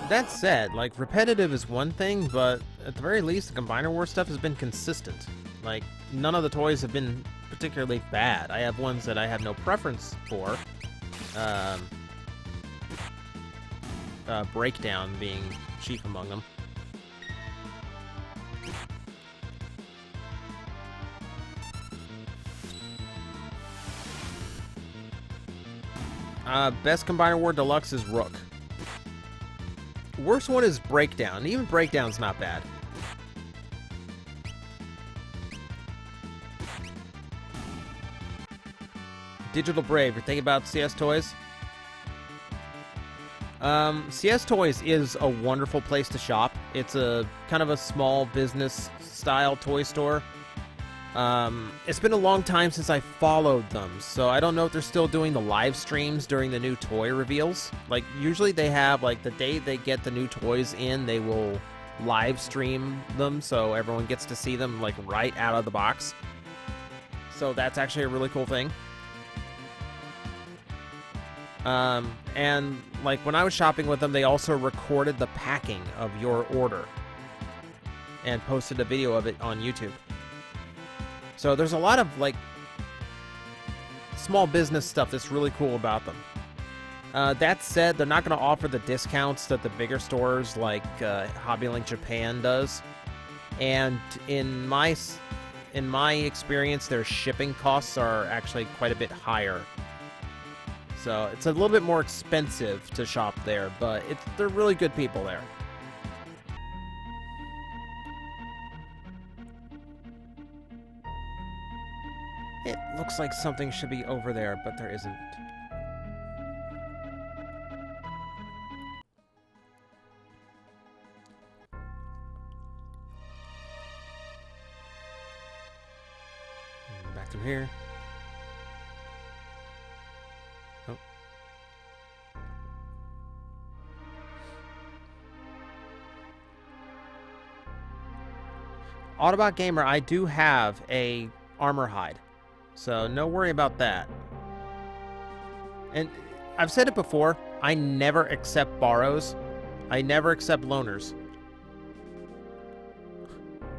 That said, like, repetitive is one thing, but at the very least, the Combiner War stuff has been consistent. Like, none of the toys have been particularly bad. I have ones that I have no preference for. Breakdown being chief among them. Best Combiner War Deluxe is Rook. Worst one is Breakdown. Even Breakdown's not bad. Digital Brave, you're thinking about CS Toys? CS Toys is a wonderful place to shop. It's a kind of a small business style toy store. It's been a long time since I followed them, so I don't know if they're still doing the live streams during the new toy reveals. Like, usually they have, like, the day they get the new toys in, they will live stream them, so everyone gets to see them, like, right out of the box. So that's actually a really cool thing. And, like, when I was shopping with them, they also recorded the packing of your order and posted a video of it on YouTube. So there's a lot of, like, small business stuff that's really cool about them. That said, they're not going to offer the discounts that the bigger stores like HobbyLink Japan does. And in my experience, their shipping costs are actually quite a bit higher. So it's a little bit more expensive to shop there, but they're really good people there. It looks like something should be over there, but there isn't. Back through here. Oh. Autobot Gamer, I do have a armor hide. So, no worry about that. And I've said it before, I never accept borrows. I never accept loaners.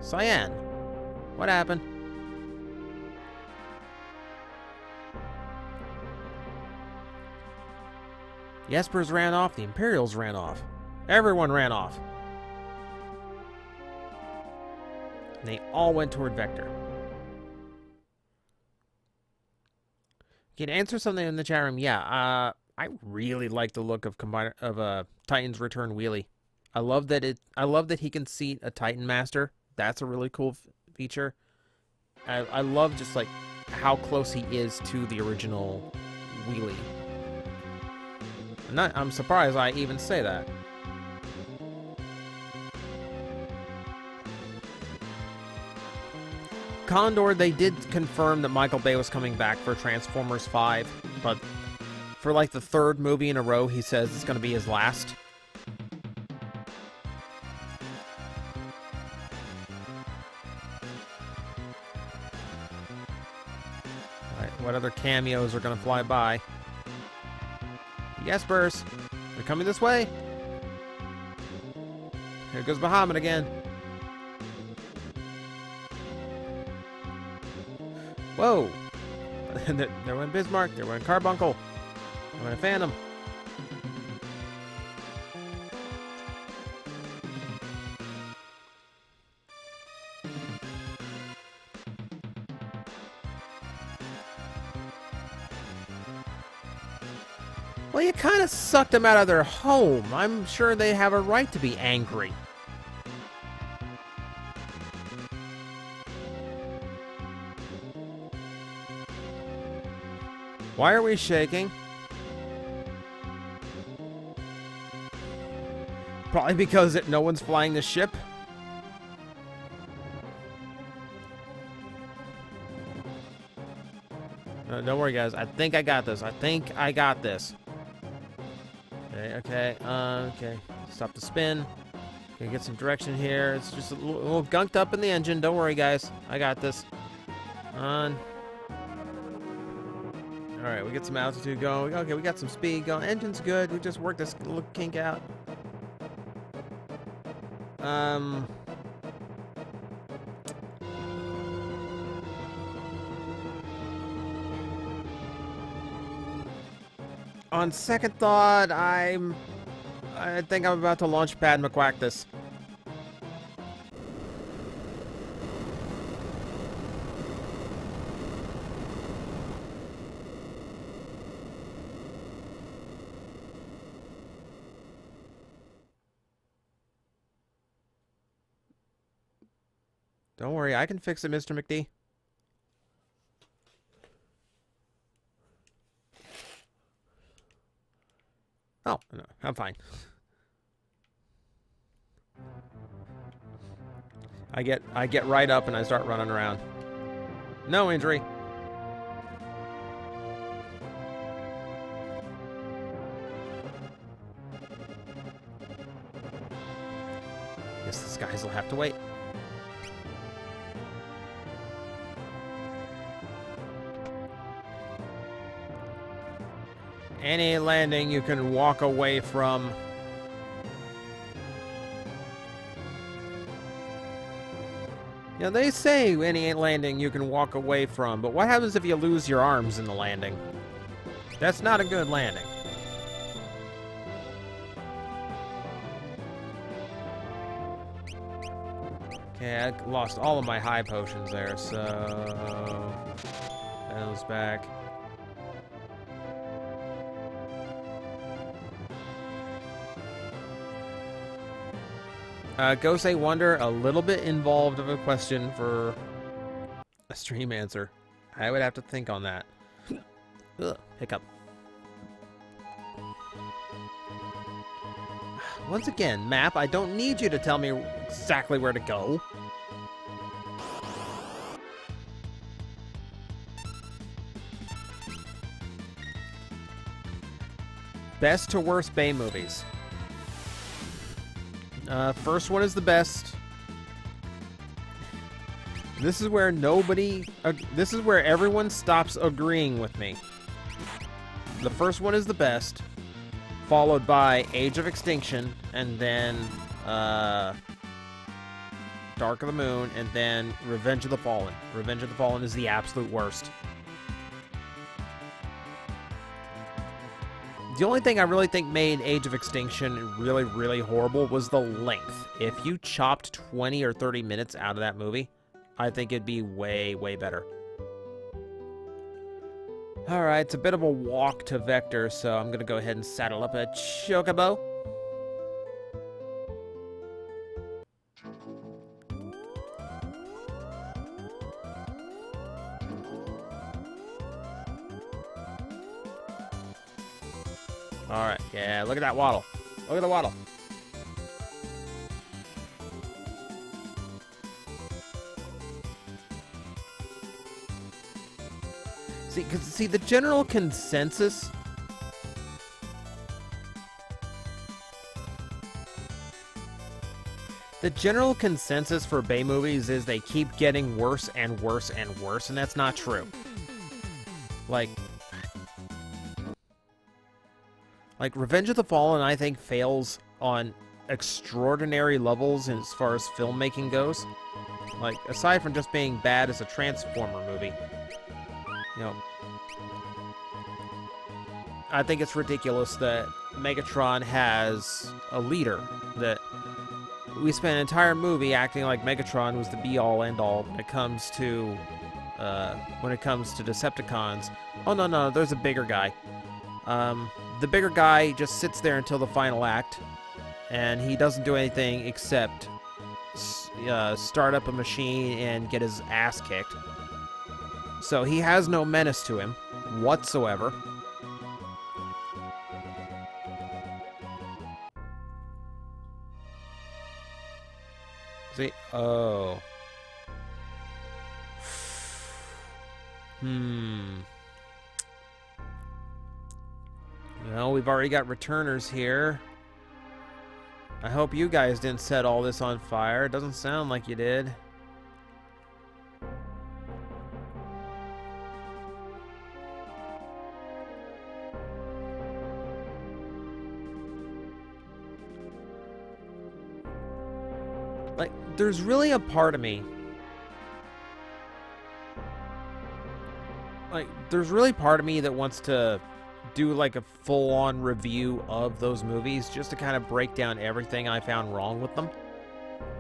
Cyan, what happened? The Espers ran off, the Imperials ran off. Everyone ran off. And they all went toward Vector. Can answer something in the chat room? Yeah, I really like the look of Titan's Return Wheelie. I love that he can seat a Titan Master. That's a really cool feature. I love just like how close he is to the original Wheelie. I'm surprised I even say that. Condor, they did confirm that Michael Bay was coming back for Transformers 5, but for like the third movie in a row, he says it's going to be his last. what other cameos are going to fly by. Yespers, they're coming this way. Here goes Bahamut again. Whoa. There went Bismarck. There went Carbuncle. There went Phantom. Well, you kind of sucked them out of their home. I'm sure they have a right to be angry. Why are we shaking? Probably because no one's flying the ship. No, don't worry, guys. I think I got this. Okay. Okay. Stop the spin. Gonna get some direction here. It's just a little gunked up in the engine. Don't worry, guys. I got this. On. All right, we get some altitude going. Okay, we got some speed going. Engine's good. We just worked this little kink out. On second thought, I think I'm about to launch pad McQuack this. Don't worry, I can fix it, Mr. McD. Oh, no, I'm fine. I get right up and I start running around. No injury. Guess these guys will have to wait. Any landing you can walk away from. Yeah, they say any landing you can walk away from, but what happens if you lose your arms in the landing? That's not a good landing. Okay, I lost all of my high potions there, so... Those back. Gosei Wonder, a little bit involved of a question for a stream answer. I would have to think on that. Ugh, hiccup. Once again, map, I don't need you to tell me exactly where to go. Best to worst Bay movies. First one is the best. This is where this is where everyone stops agreeing with me. The first one is the best, followed by Age of Extinction, and then Dark of the Moon, and then Revenge of the Fallen. Revenge of the Fallen is the absolute worst. The only thing I really think made Age of Extinction really, really horrible was the length. If you chopped 20 or 30 minutes out of that movie, I think it'd be way, way better. Alright, it's a bit of a walk to Vector, so I'm going to go ahead and saddle up a Chocobo. Alright, yeah, look at that waddle. Look at the waddle. See, the general consensus... The general consensus for Bay movies is they keep getting worse and worse and worse, and that's not true. Like, Revenge of the Fallen, I think, fails on extraordinary levels as far as filmmaking goes. Like, aside from just being bad as a Transformer movie. You know, I think it's ridiculous that Megatron has a leader. That we spent an entire movie acting like Megatron was the be-all, end-all when it comes to Decepticons. Oh, no, there's a bigger guy. The bigger guy just sits there until the final act, and he doesn't do anything except start up a machine and get his ass kicked. So he has no menace to him whatsoever. See? Oh. Well, we've already got returners here. I hope you guys didn't set all this on fire. It doesn't sound like you did. Like, there's really a part of me. Like, there's really part of me that wants to do like a full-on review of those movies just to kind of break down everything I found wrong with them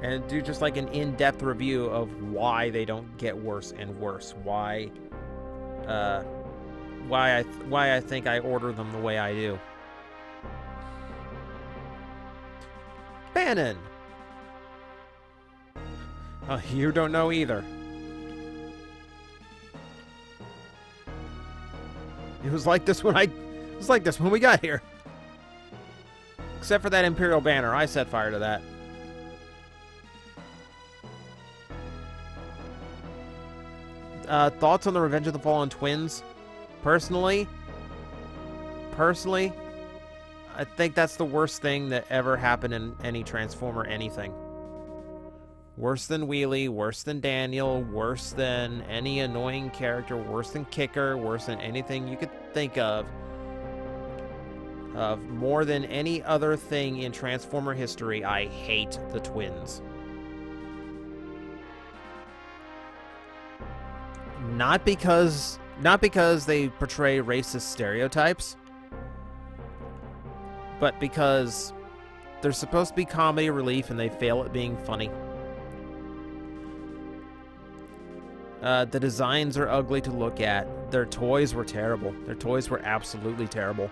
and do just like an in-depth review of why they don't get worse and worse, why I think I order them the way I do. Bannon. You don't know either. It was like this when we got here. Except for that Imperial banner. I set fire to that. Thoughts on the Revenge of the Fallen twins? Personally, I think that's the worst thing that ever happened in any Transformer anything. Worse than Wheelie, worse than Daniel, worse than any annoying character, worse than Kicker, worse than anything you could think of more than any other thing in Transformer history. I hate the twins. Not because they portray racist stereotypes, but because they're supposed to be comedy relief and they fail at being funny. The designs are ugly to look at. Their toys were terrible. Their toys were absolutely terrible.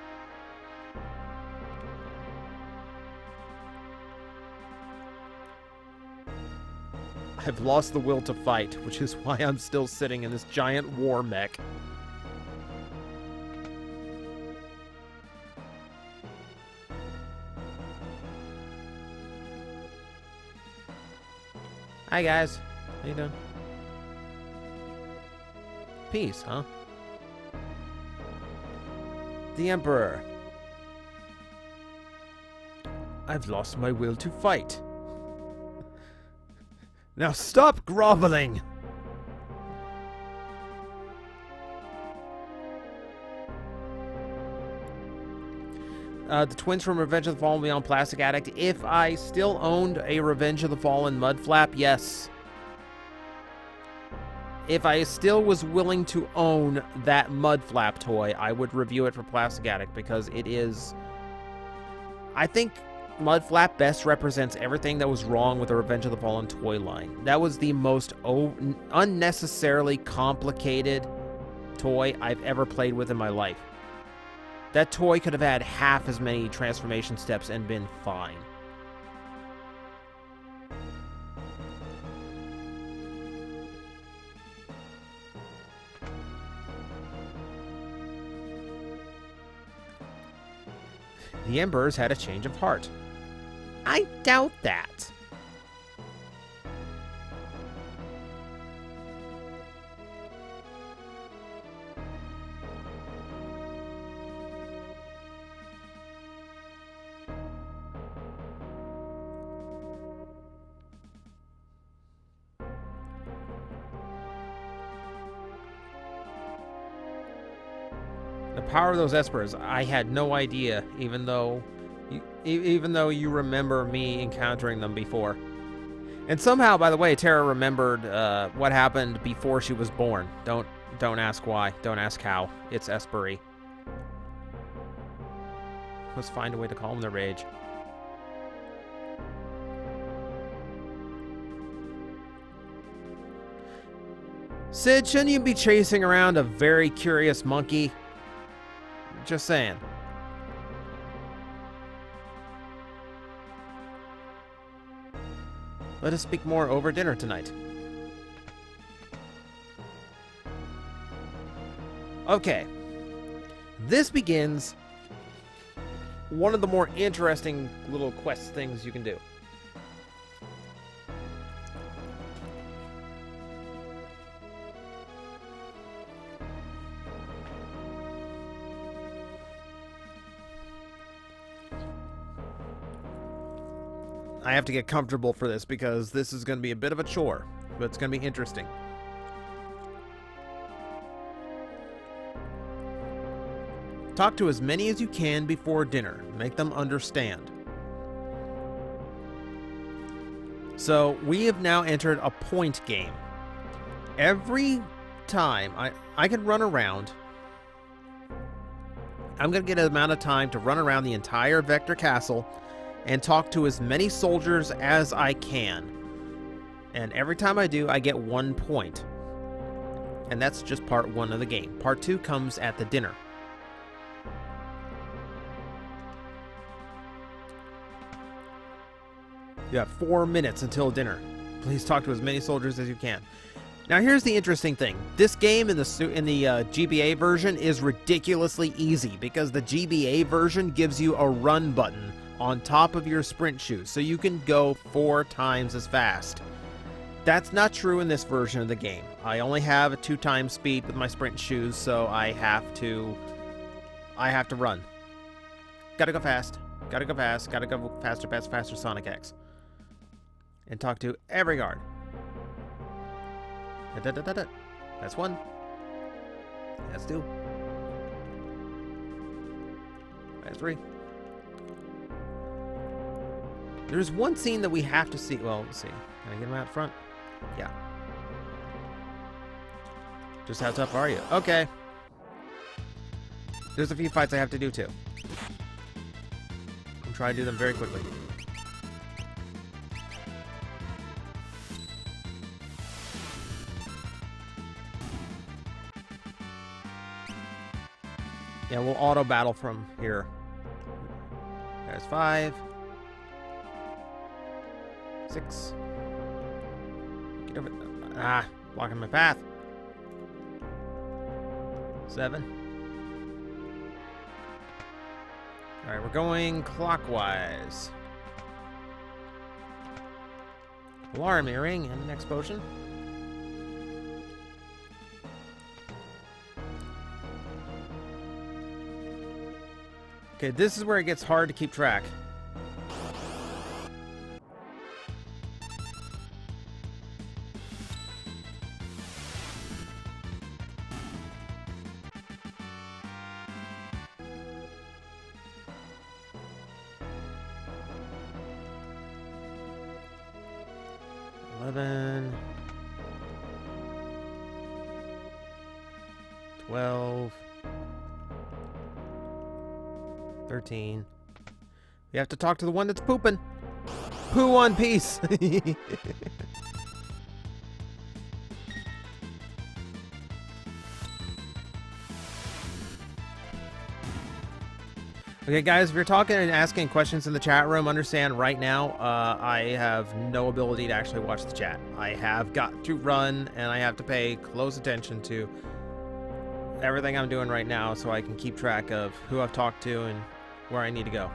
I've lost the will to fight, which is why I'm still sitting in this giant war mech. Hi guys, how you doing? Peace, huh? The Emperor. I've lost my will to fight. Now stop groveling! The twins from Revenge of the Fallen will be on Plastic Addict. If I still owned a Revenge of the Fallen mud flap, yes. If I still was willing to own that mud flap toy, I would review it for Plastic Addict because it is... I think mud flap best represents everything that was wrong with the Revenge of the Fallen toy line. That was the most unnecessarily complicated toy I've ever played with in my life. That toy could have had half as many transformation steps and been fine. The Embers had a change of heart. I doubt that. The power of those espers, I had no idea, even though you remember me encountering them before. And somehow, by the way, Tara remembered what happened before she was born. Don't ask why. Don't ask how. It's espery. Let's find a way to calm their rage. Sid, shouldn't you be chasing around a very curious monkey? Just saying. Let us speak more over dinner tonight. Okay. This begins one of the more interesting little quest things you can do. I have to get comfortable for this because this is going to be a bit of a chore, but it's going to be interesting. Talk to as many as you can before dinner. Make them understand. So we have now entered a point game. Every time I can run around, I'm going to get an amount of time to run around the entire Vector Castle and talk to as many soldiers as I can. And every time I do, I get 1 point. And that's just part 1 of the game. Part 2 comes at the dinner. You have 4 minutes until dinner. Please talk to as many soldiers as you can. Now here's the interesting thing. This game in the GBA version is ridiculously easy because the GBA version gives you a run button on top of your sprint shoes, so you can go 4 times as fast. That's not true in this version of the game. I only have a 2 times speed with my sprint shoes, so I have to run. Gotta go fast. Gotta go fast. Gotta go faster, faster, faster, Sonic X. And talk to every guard. That's 1. That's 2. That's 3. There's one scene that we have to see. Well, let's see. Can I get him out front? Yeah. Just how tough are you? Okay. There's a few fights I have to do too. I'm trying to do them very quickly. Yeah, we'll auto battle from here. There's 5. 6. Get over. Blocking my path. 7. Alright, we're going clockwise. Alarm earring and the next potion. Okay, this is where it gets hard to keep track. $11, 12, 13. We have to talk to the one that's pooping. Poo One Piece. Okay, guys, if you're talking and asking questions in the chat room, understand right now, I have no ability to actually watch the chat. I have got to run, and I have to pay close attention to everything I'm doing right now so I can keep track of who I've talked to and where I need to go.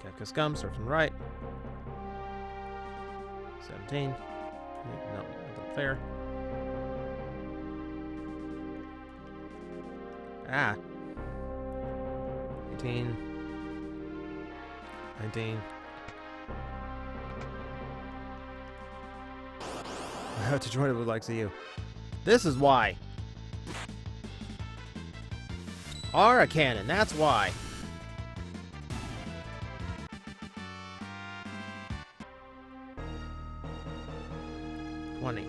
Kefka Scum, start from the right. 17. No, not fair. 18. 19. I have to join it with likes of you. This is why. Aura cannon, that's why. $20.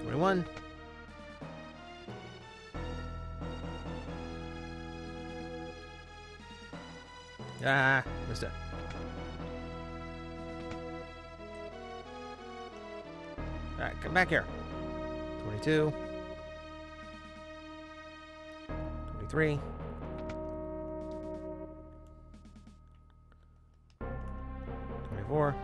21. Ah, missed it. Alright, come back here. 22. 23. 24.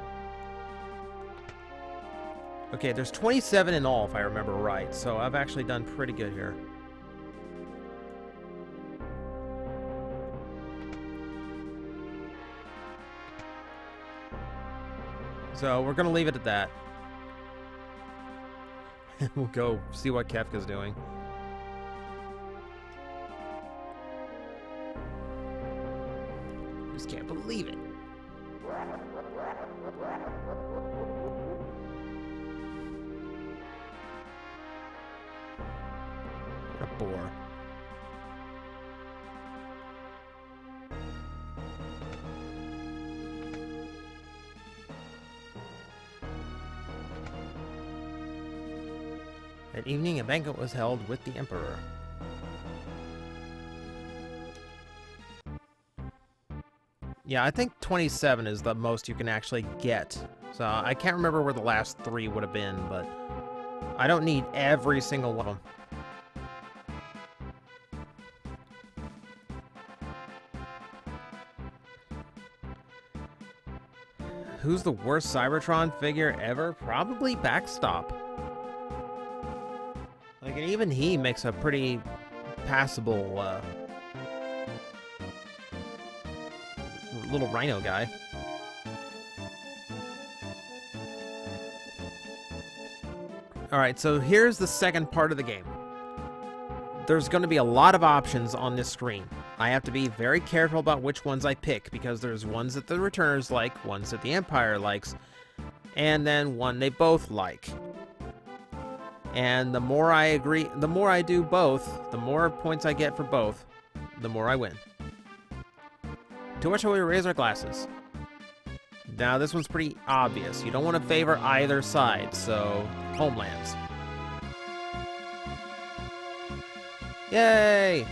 Okay, there's 27 in all, if I remember right, so I've actually done pretty good here. So we're going to leave it at that. We'll go see what Kefka's doing. Just can't believe it. What a bore. That evening, a banquet was held with the Emperor. Yeah, I think 27 is the most you can actually get. So I can't remember where the last 3 would have been, but I don't need every single one of them. Who's the worst Cybertron figure ever? Probably Backstop. Like, and even he makes a pretty passable little rhino guy. Alright, so here's the second part of the game. There's going to be a lot of options on this screen. I have to be very careful about which ones I pick, because there's ones that the returners like, ones that the Empire likes, and then one they both like. And the more I agree, the more I do both, the more points I get for both, the more I win. To which shall we raise our glasses? Now, this one's pretty obvious. You don't want to favor either side, so homelands. Yay!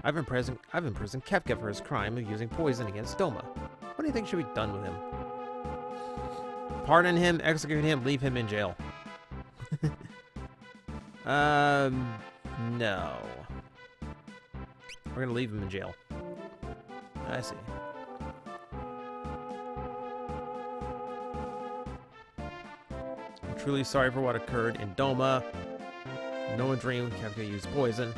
I've imprisoned Kefka for his crime of using poison against Doma. What do you think should be done with him? Pardon him, execute him, leave him in jail. No. We're gonna leave him in jail. I see. I'm truly sorry for what occurred in Doma. No one dreamed Kefka used poison.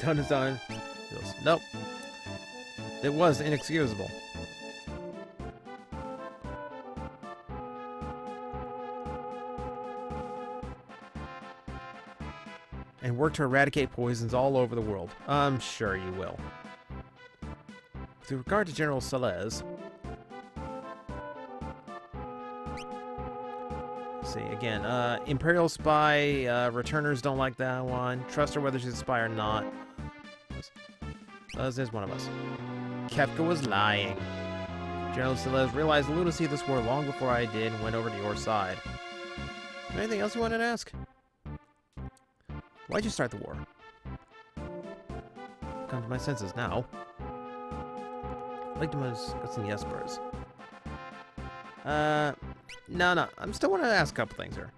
Done is done. He goes, nope. It was inexcusable. And work to eradicate poisons all over the world. I'm sure you will. With regard to General Salez, see again. Imperial spy. Returners don't like that one. Trust her whether she's a spy or not. Salez is one of us. Kefka was lying. General Salez realized the lunacy of this war long before I did and went over to your side. Anything else you wanted to ask? Why'd you start the war? Come to my senses now. I'd like to get some yes-burs. No. I'm still want to ask a couple things here.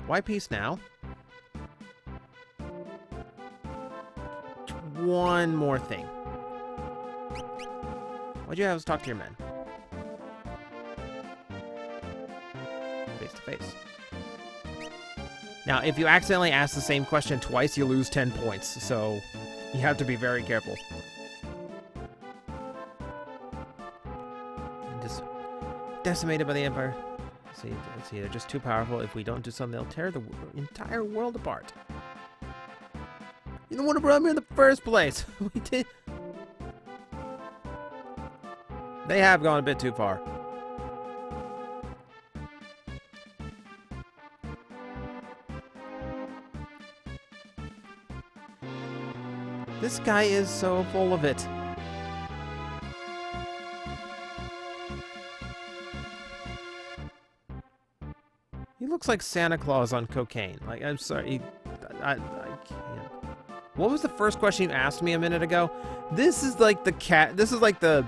Why peace now? One more thing. Why'd you have us talk to your men? Face to face. Now, if you accidentally ask the same question twice, you lose 10 points, so you have to be very careful. I'm just decimated by the Empire. See, they're just too powerful. If we don't do something, they'll tear the entire world apart. You don't want to brought me in the first place. We did. They have gone a bit too far. This guy is so full of it. He looks like Santa Claus on cocaine. Like, I'm sorry. I can't. What was the first question you asked me a minute ago? This is like the cat. This is like the.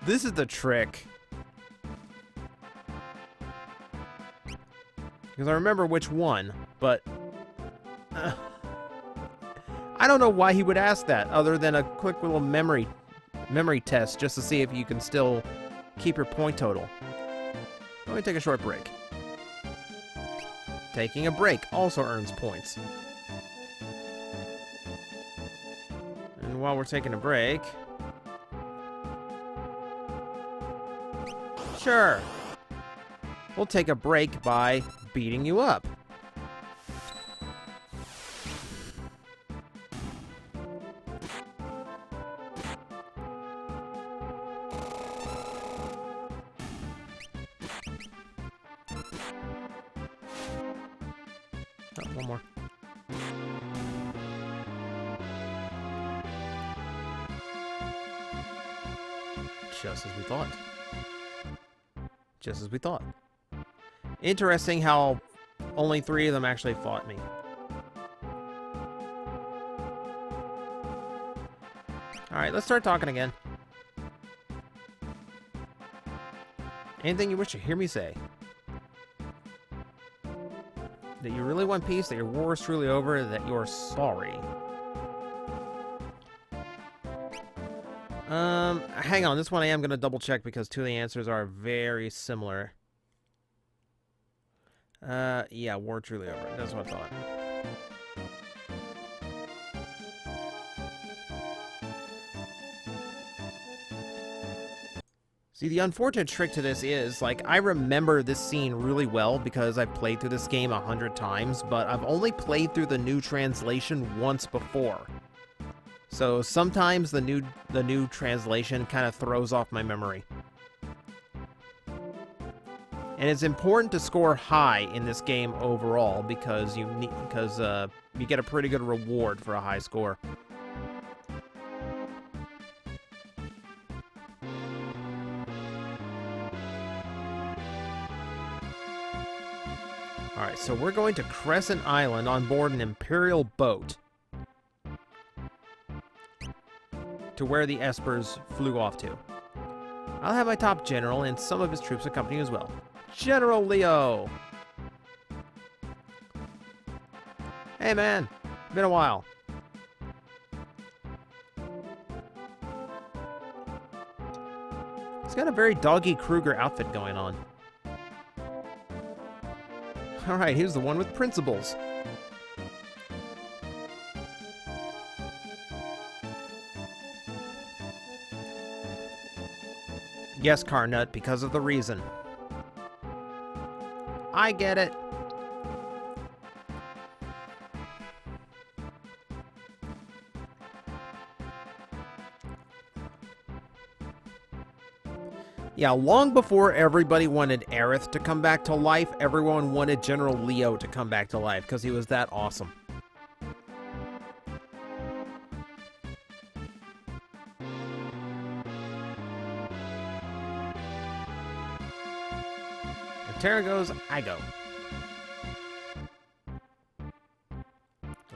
This is the trick. Because I remember which one, but. I don't know why he would ask that, other than a quick little memory test, just to see if you can still keep your point total. Let me take a short break. Taking a break also earns points. And while we're taking a break... Sure. We'll take a break by beating you up. Oh, one more. Just as we thought. Just as we thought. Interesting how only 3 of them actually fought me. Alright, let's start talking again. Anything you wish to hear me say? That you really want peace, that your war is truly over, that you're sorry. Hang on, this one I am going to double check because 2 of the answers are very similar. Yeah, war truly over. That's what I thought. See, the unfortunate trick to this is, like, I remember this scene really well because I've played through this game 100 times, but I've only played through the new translation once before. So sometimes the new translation kind of throws off my memory. And it's important to score high in this game overall because you get a pretty good reward for a high score. Alright, so we're going to Crescent Island on board an imperial boat to where the Espers flew off to. I'll have my top general and some of his troops accompany as well. General Leo! Hey man, been a while. He's got a very Doggy Kruger outfit going on. Alright, here's the one with principles. Yes, Carnut, because of the reason. I get it. Yeah, long before everybody wanted Aerith to come back to life, everyone wanted General Leo to come back to life because he was that awesome. If Terra goes, I go.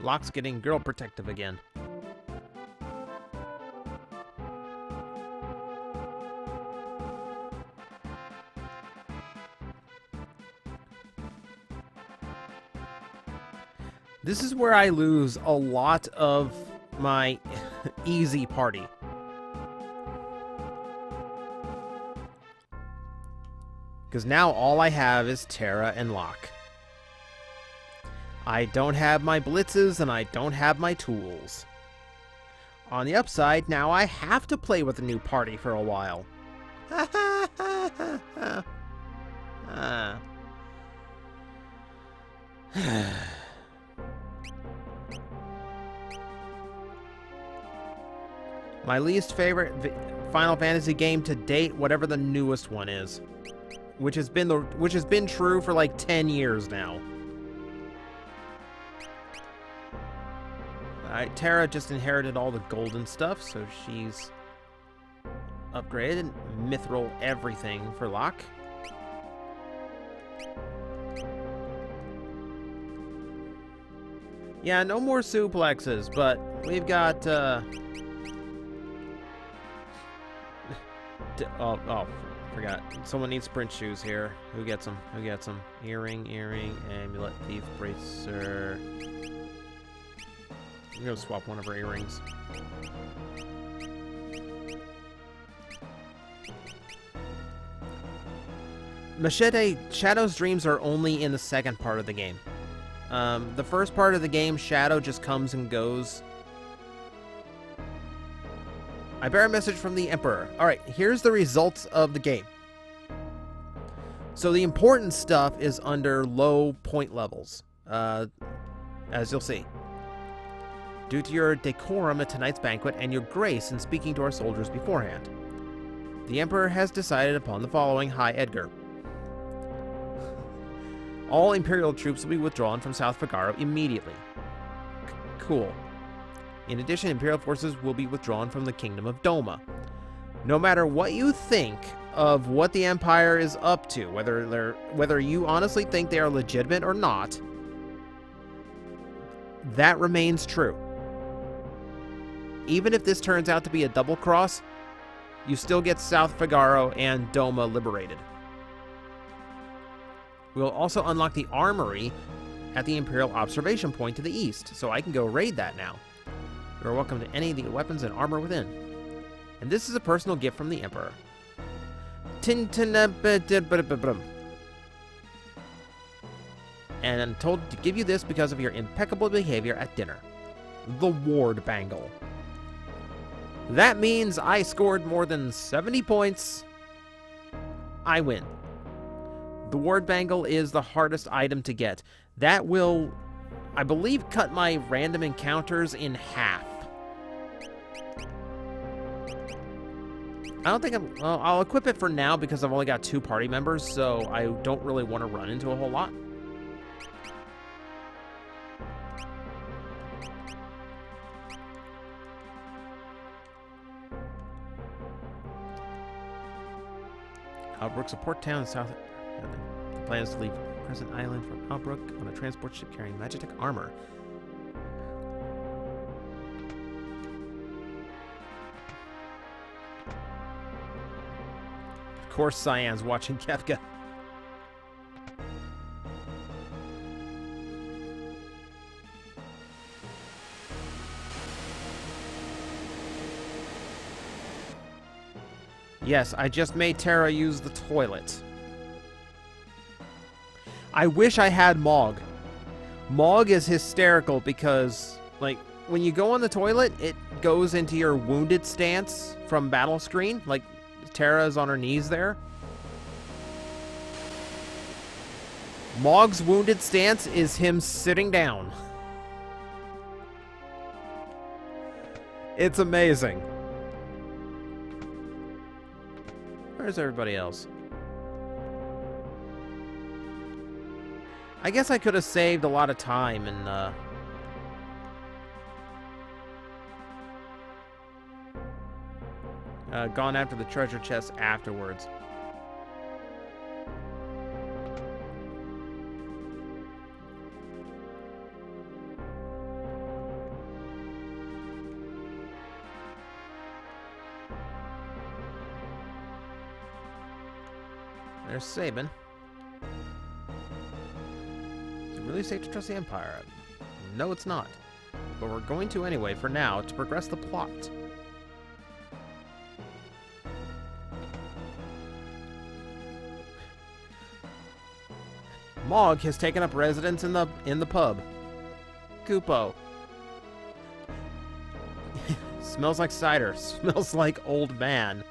Locke's getting girl protective again. This is where I lose a lot of my easy party. Because now all I have is Terra and Locke. I don't have my blitzes and I don't have my tools. On the upside, now I have to play with a new party for a while. My least favorite Final Fantasy game to date, whatever the newest one is, which has been true for like 10 years now. Alright, Terra just inherited all the golden stuff, so she's upgraded. Mithril everything for Locke. Yeah, no more suplexes, but we've got, forgot. Someone needs sprint shoes here. Who gets them? Who gets them? Earring, amulet, thief, bracer. I'm gonna swap one of her earrings. Machete, Shadow's dreams are only in the second part of the game. The first part of the game, Shadow just comes and goes. I bear a message from the Emperor. Alright, here's the results of the game. So the important stuff is under low point levels, as you'll see. Due to your decorum at tonight's banquet and your grace in speaking to our soldiers beforehand, the Emperor has decided upon the following. Hi, Edgar. All Imperial troops will be withdrawn from South Figaro immediately. Cool. In addition, Imperial forces will be withdrawn from the Kingdom of Doma. No matter what you think of what the Empire is up to, whether you honestly think they are legitimate or not, that remains true. Even if this turns out to be a double cross, you still get South Figaro and Doma liberated. We'll also unlock the armory at the Imperial Observation Point to the east, so I can go raid that now. You're welcome to any of the weapons and armor within. And this is a personal gift from the Emperor. And I'm told to give you this because of your impeccable behavior at dinner. The Ward Bangle. That means I scored more than 70 points. I win. The Ward Bangle is the hardest item to get. That will, I believe, cut my random encounters in half. I don't think I'll equip it for now because I've only got 2 party members, so I don't really want to run into a whole lot. Outbrook's a port town in South. The plan is to leave Crescent Island from Outbrook on a transport ship carrying Magitek armor. Of course, Cyan's watching Kefka. Yes, I just made Terra use the toilet. I wish I had Mog. Mog is hysterical because, like, when you go on the toilet, it goes into your wounded stance from battle screen. Like, Terra's on her knees there. Mog's wounded stance is him sitting down. It's amazing. Where's everybody else? I guess I could have saved a lot of time and, gone after the treasure chest afterwards. There's Sabin. Is it really safe to trust the Empire? No, it's not. But we're going to anyway, for now, to progress the plot. Mog has taken up residence in the pub. Kupo. Smells like cider. Smells like old man.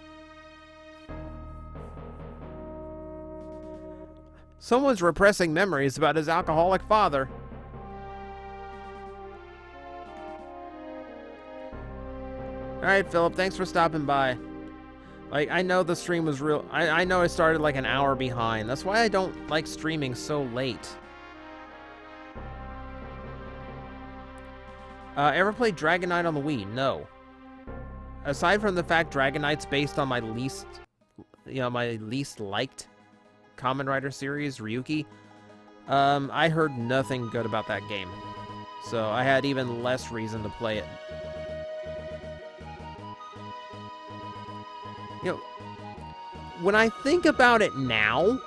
Someone's repressing memories about his alcoholic father. Alright, Philip, thanks for stopping by. Like, I know the stream was real. I know I started like an hour behind. That's why I don't like streaming so late. Ever played Dragon Knight on the Wii? No. Aside from the fact Dragon Knight's based on my least liked Kamen Rider series, Ryuki, I heard nothing good about that game. So I had even less reason to play it. You know, when I think about it now,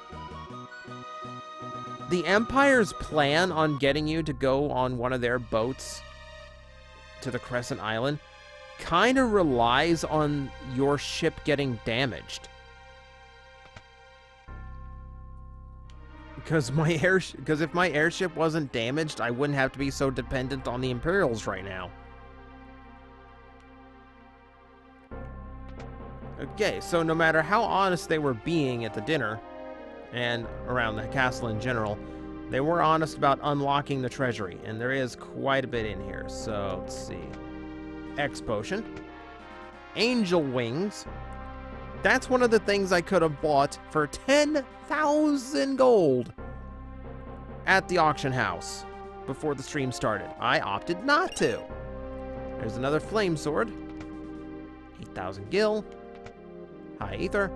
the Empire's plan on getting you to go on one of their boats to the Crescent Island kind of relies on your ship getting damaged. Because if my airship wasn't damaged, I wouldn't have to be so dependent on the Imperials right now. Okay, so no matter how honest they were being at the dinner, and around the castle in general, they were honest about unlocking the treasury, and there is quite a bit in here. So, let's see. X potion. Angel wings. That's one of the things I could have bought for 10,000 gold at the auction house before the stream started. I opted not to. There's another flame sword. 8,000 gil. High ether.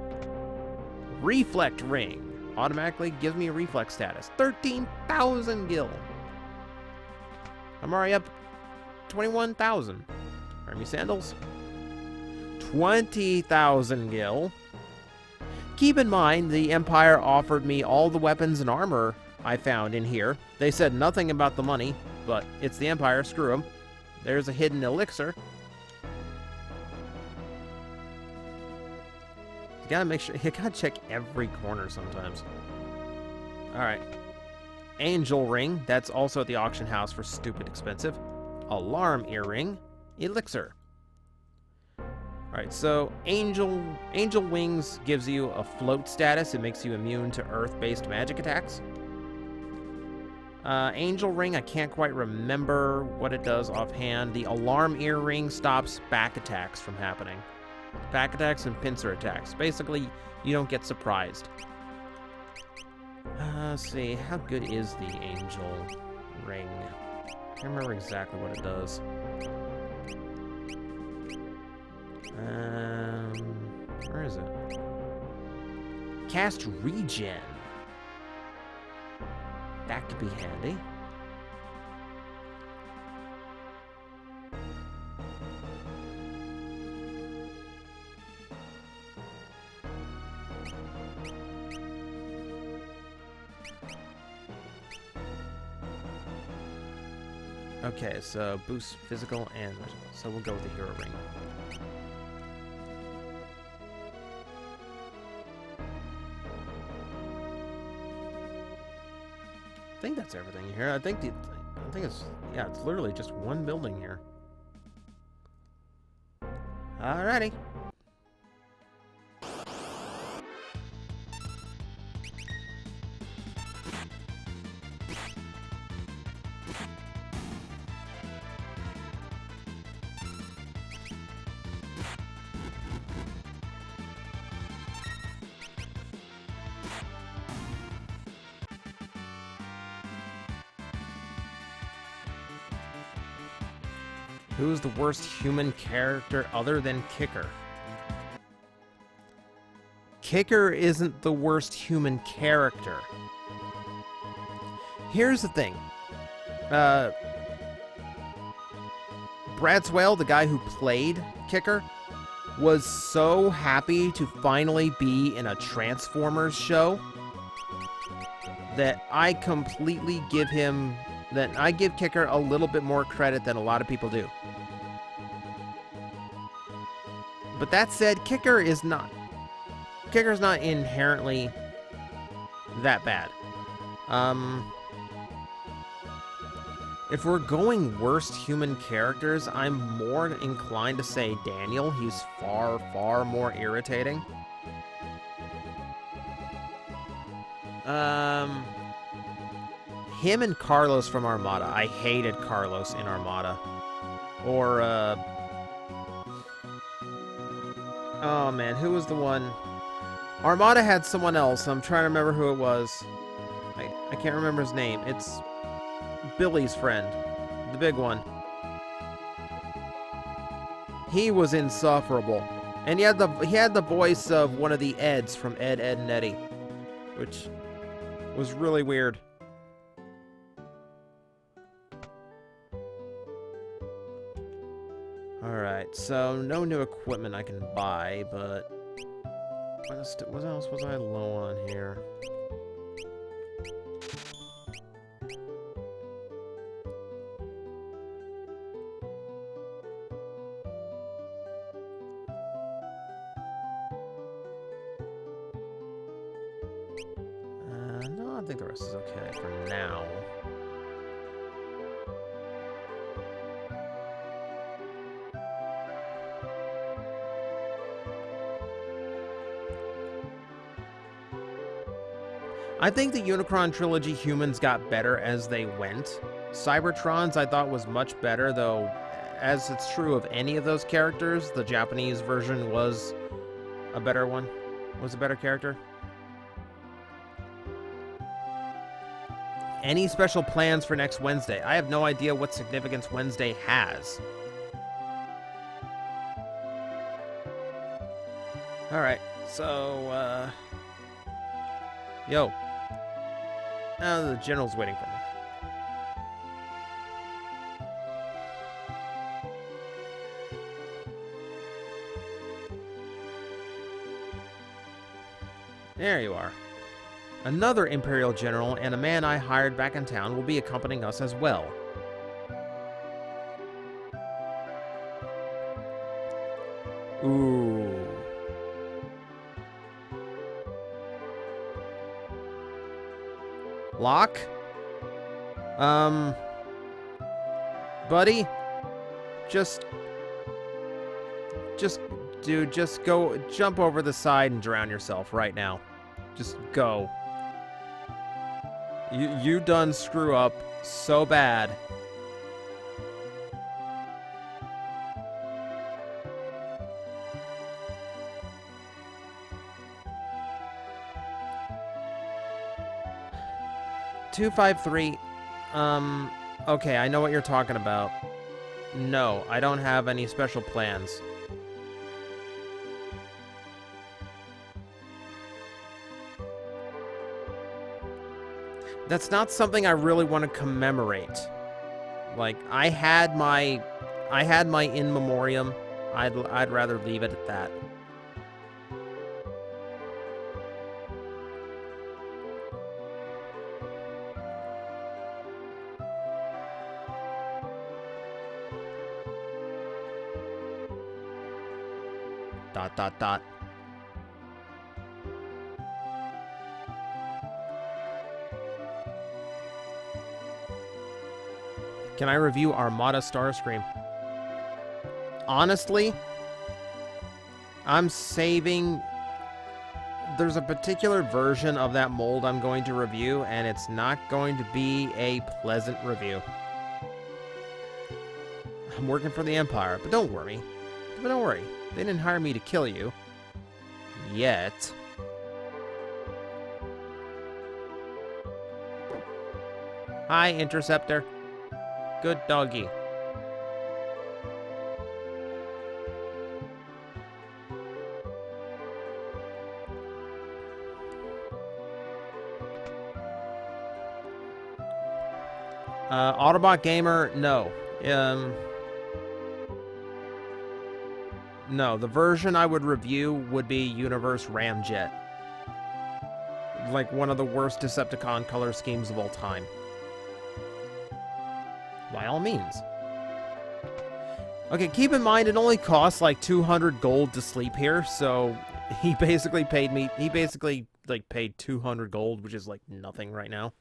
Reflect ring. Automatically gives me a reflex status. 13,000 gil. I'm already up 21,000. Army sandals. 20,000 gil. Keep in mind, the Empire offered me all the weapons and armor I found in here. They said nothing about the money, but it's the Empire, screw them. There's a hidden elixir. You gotta make sure, you gotta check every corner sometimes. Alright. Angel ring, that's also at the auction house for stupid expensive. Alarm earring. Elixir. Alright, so Angel Wings gives you a float status. It makes you immune to Earth-based magic attacks. Angel Ring, I can't quite remember what it does offhand. The Alarm Earring stops back attacks from happening. Back attacks and pincer attacks. Basically, you don't get surprised. Let's see, how good is the Angel Ring? I can't remember exactly what it does. Where is it? Cast regen. That could be handy. Okay, so boost physical and so we'll go with the hero ring. I think that's everything here. I think it's it's literally just one building here. Alrighty. Who's the worst human character other than Kicker? Kicker isn't the worst human character. Here's the thing. Brad Swale, the guy who played Kicker, was so happy to finally be in a Transformers show that I completely give Kicker a little bit more credit than a lot of people do. But that said, Kicker's not inherently that bad. If we're going worst human characters, I'm more inclined to say Daniel. He's far, far more irritating. Him and Carlos from Armada. I hated Carlos in Armada. Or, Oh man, who was the one? Armada had someone else. I'm trying to remember who it was. I can't remember his name. It's Billy's friend, the big one. He was insufferable, and he had the voice of one of the Eds from Ed, Ed and Eddie, which was really weird. Alright, so no new equipment I can buy, but what else was I low on here? No, I think the rest is okay for now. I think the Unicron trilogy humans got better as they went. Cybertron's I thought was much better, though, as it's true of any of those characters, the Japanese version was a better one. Was a better character. Any special plans for next Wednesday? I have no idea what significance Wednesday has. Alright, so, yo. The general's waiting for me. There you are. Another Imperial general and a man I hired back in town will be accompanying us as well. Ooh. Locke? Buddy? Dude, just go, jump over the side and drown yourself right now. Just go. You done screw up so bad. $253. Okay, I know what you're talking about. No, I don't have any special plans. That's not something I really want to commemorate. Like, I had my in memoriam. I'd rather leave it at that. ... Can I review Armada Starscream? Honestly, I'm saving... There's a particular version of that mold I'm going to review, and it's not going to be a pleasant review. I'm working for the Empire, but don't worry. But don't worry. They didn't hire me to kill you. Yet. Hi, Interceptor. Good doggy. Autobot Gamer, no. No, the version I would review would be Universe Ramjet. Like one of the worst Decepticon color schemes of all time. By all means. Okay, keep in mind it only costs like 200 gold to sleep here, so he basically paid me, like paid 200 gold, which is like nothing right now.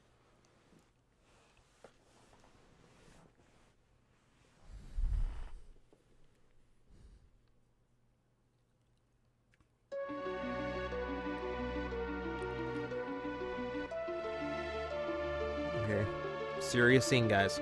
Okay, serious scene, guys.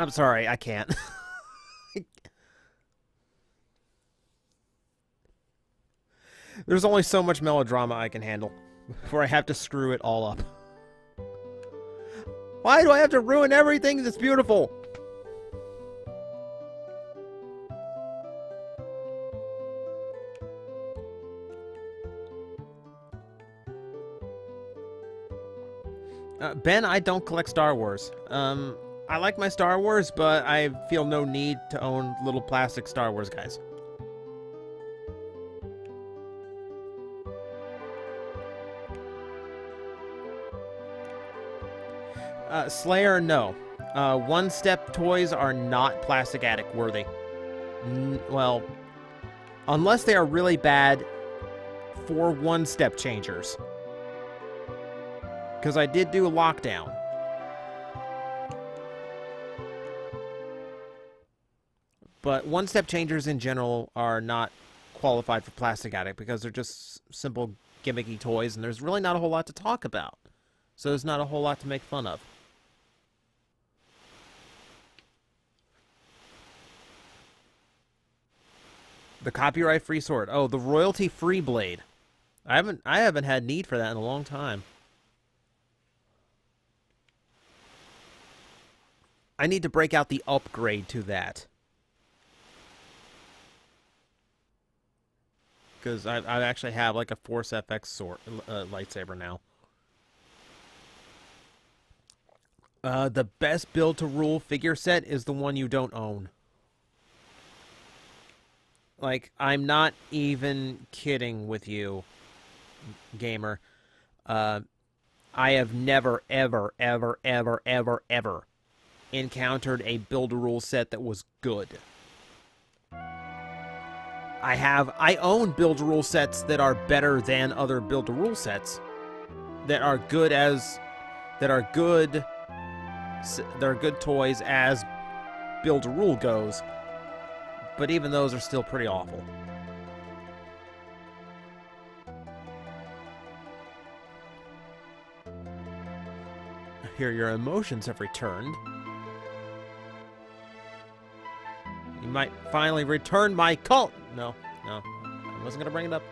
I'm sorry, I can't. There's only so much melodrama I can handle before I have to screw it all up. Why do I have to ruin everything that's beautiful? Ben, I don't collect Star Wars. I like my Star Wars, but I feel no need to own little plastic Star Wars guys. Slayer, no. One-step toys are not Plastic Attic worthy. Well, unless they are really bad for one-step changers. Because I did do a lockdown. But one-step changers in general are not qualified for Plastic Attic because they're just simple gimmicky toys and there's really not a whole lot to talk about. So there's not a whole lot to make fun of. The copyright-free sword. Oh, the royalty-free blade. I haven't had need for that in a long time. I need to break out the upgrade to that. Because I actually have like a Force FX sword, lightsaber now. The best build-to-rule figure set is the one you don't own. Like, I'm not even kidding with you, gamer. I have never, ever, ever, ever, ever, ever encountered a build-a-rule set that was good. I own build-a-rule sets that are better than other build-a-rule sets. That are good toys as build-a-rule goes. But even those are still pretty awful. Here, your emotions have returned. You might finally return my cult. No. I wasn't gonna bring it up.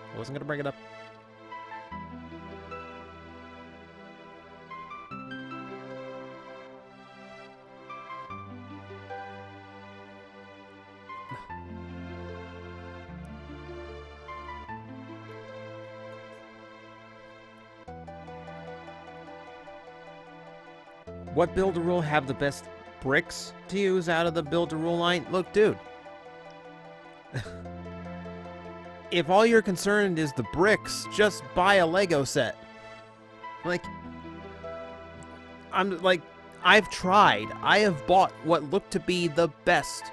What build-a-rule have the best bricks to use out of the build-a-rule line? Look, dude. If all you're concerned is the bricks, just buy a Lego set. Like, I've tried. I have bought what looked to be the best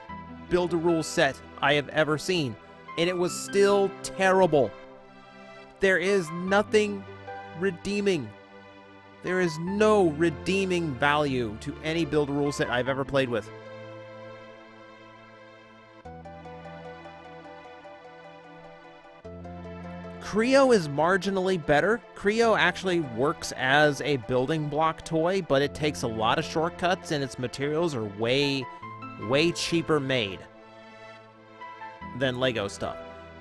build-a-rule set I have ever seen, and it was still terrible. There is nothing redeeming. There is no redeeming value to any build-a-rule set I've ever played with. Creo is marginally better. Creo actually works as a building block toy, but it takes a lot of shortcuts and its materials are way cheaper made than Lego stuff.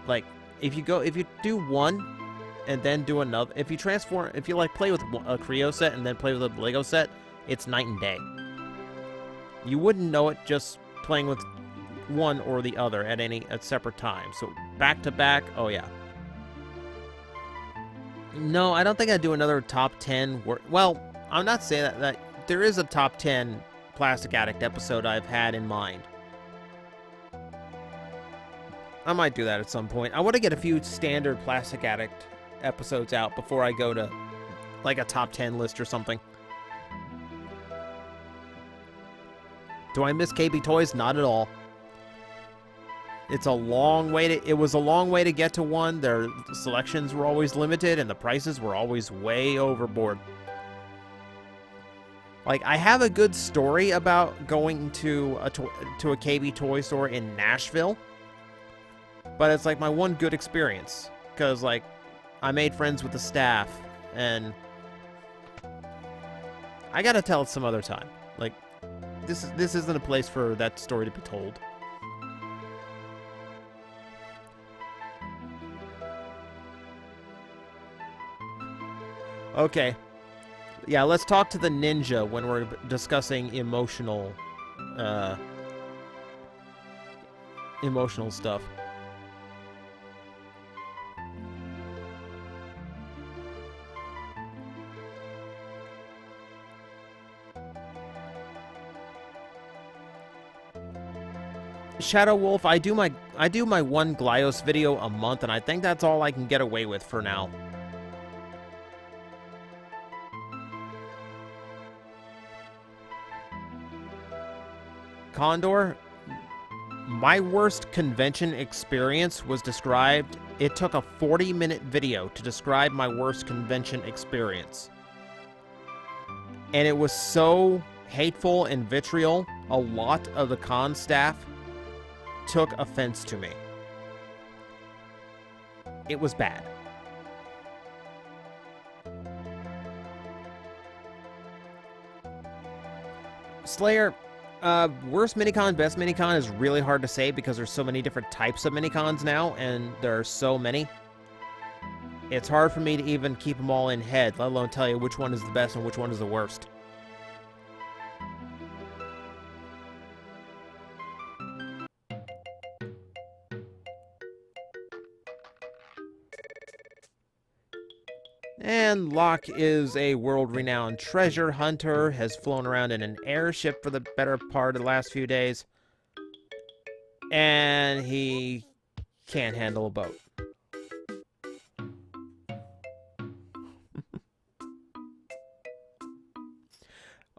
Like, if you do one and then do another, if you like play with a Creo set and then play with a Lego set, it's night and day. You wouldn't know it just playing with one or the other at separate times. So back to back, oh yeah. No, I don't think I'd do another top 10. Well, I'm not saying that there is a top 10 Plastic Addict episode I've had in mind. I might do that at some point. I want to get a few standard Plastic Addict episodes out before I go to like a top 10 list or something. Do I miss KB Toys? Not at all. It was a long way to get to one. Their selections were always limited and the prices were always way overboard. Like, I have a good story about going to a KB toy store in Nashville, but it's like my one good experience because like I made friends with the staff and I gotta tell it some other time. Like, this isn't a place for that story to be told. Okay. Yeah, let's talk to the ninja when we're discussing emotional stuff. Shadow Wolf, I do my one Glyos video a month, and I think that's all I can get away with for now. Condor, my worst convention experience was described. It took a 40-minute video to describe my worst convention experience. And it was so hateful and vitriol, a lot of the con staff took offense to me. It was bad. Slayer, worst minicon, best minicon is really hard to say because there's so many different types of minicons now, and there are so many. It's hard for me to even keep them all in head, let alone tell you which one is the best and which one is the worst. And Locke is a world-renowned treasure hunter, has flown around in an airship for the better part of the last few days. And he can't handle a boat.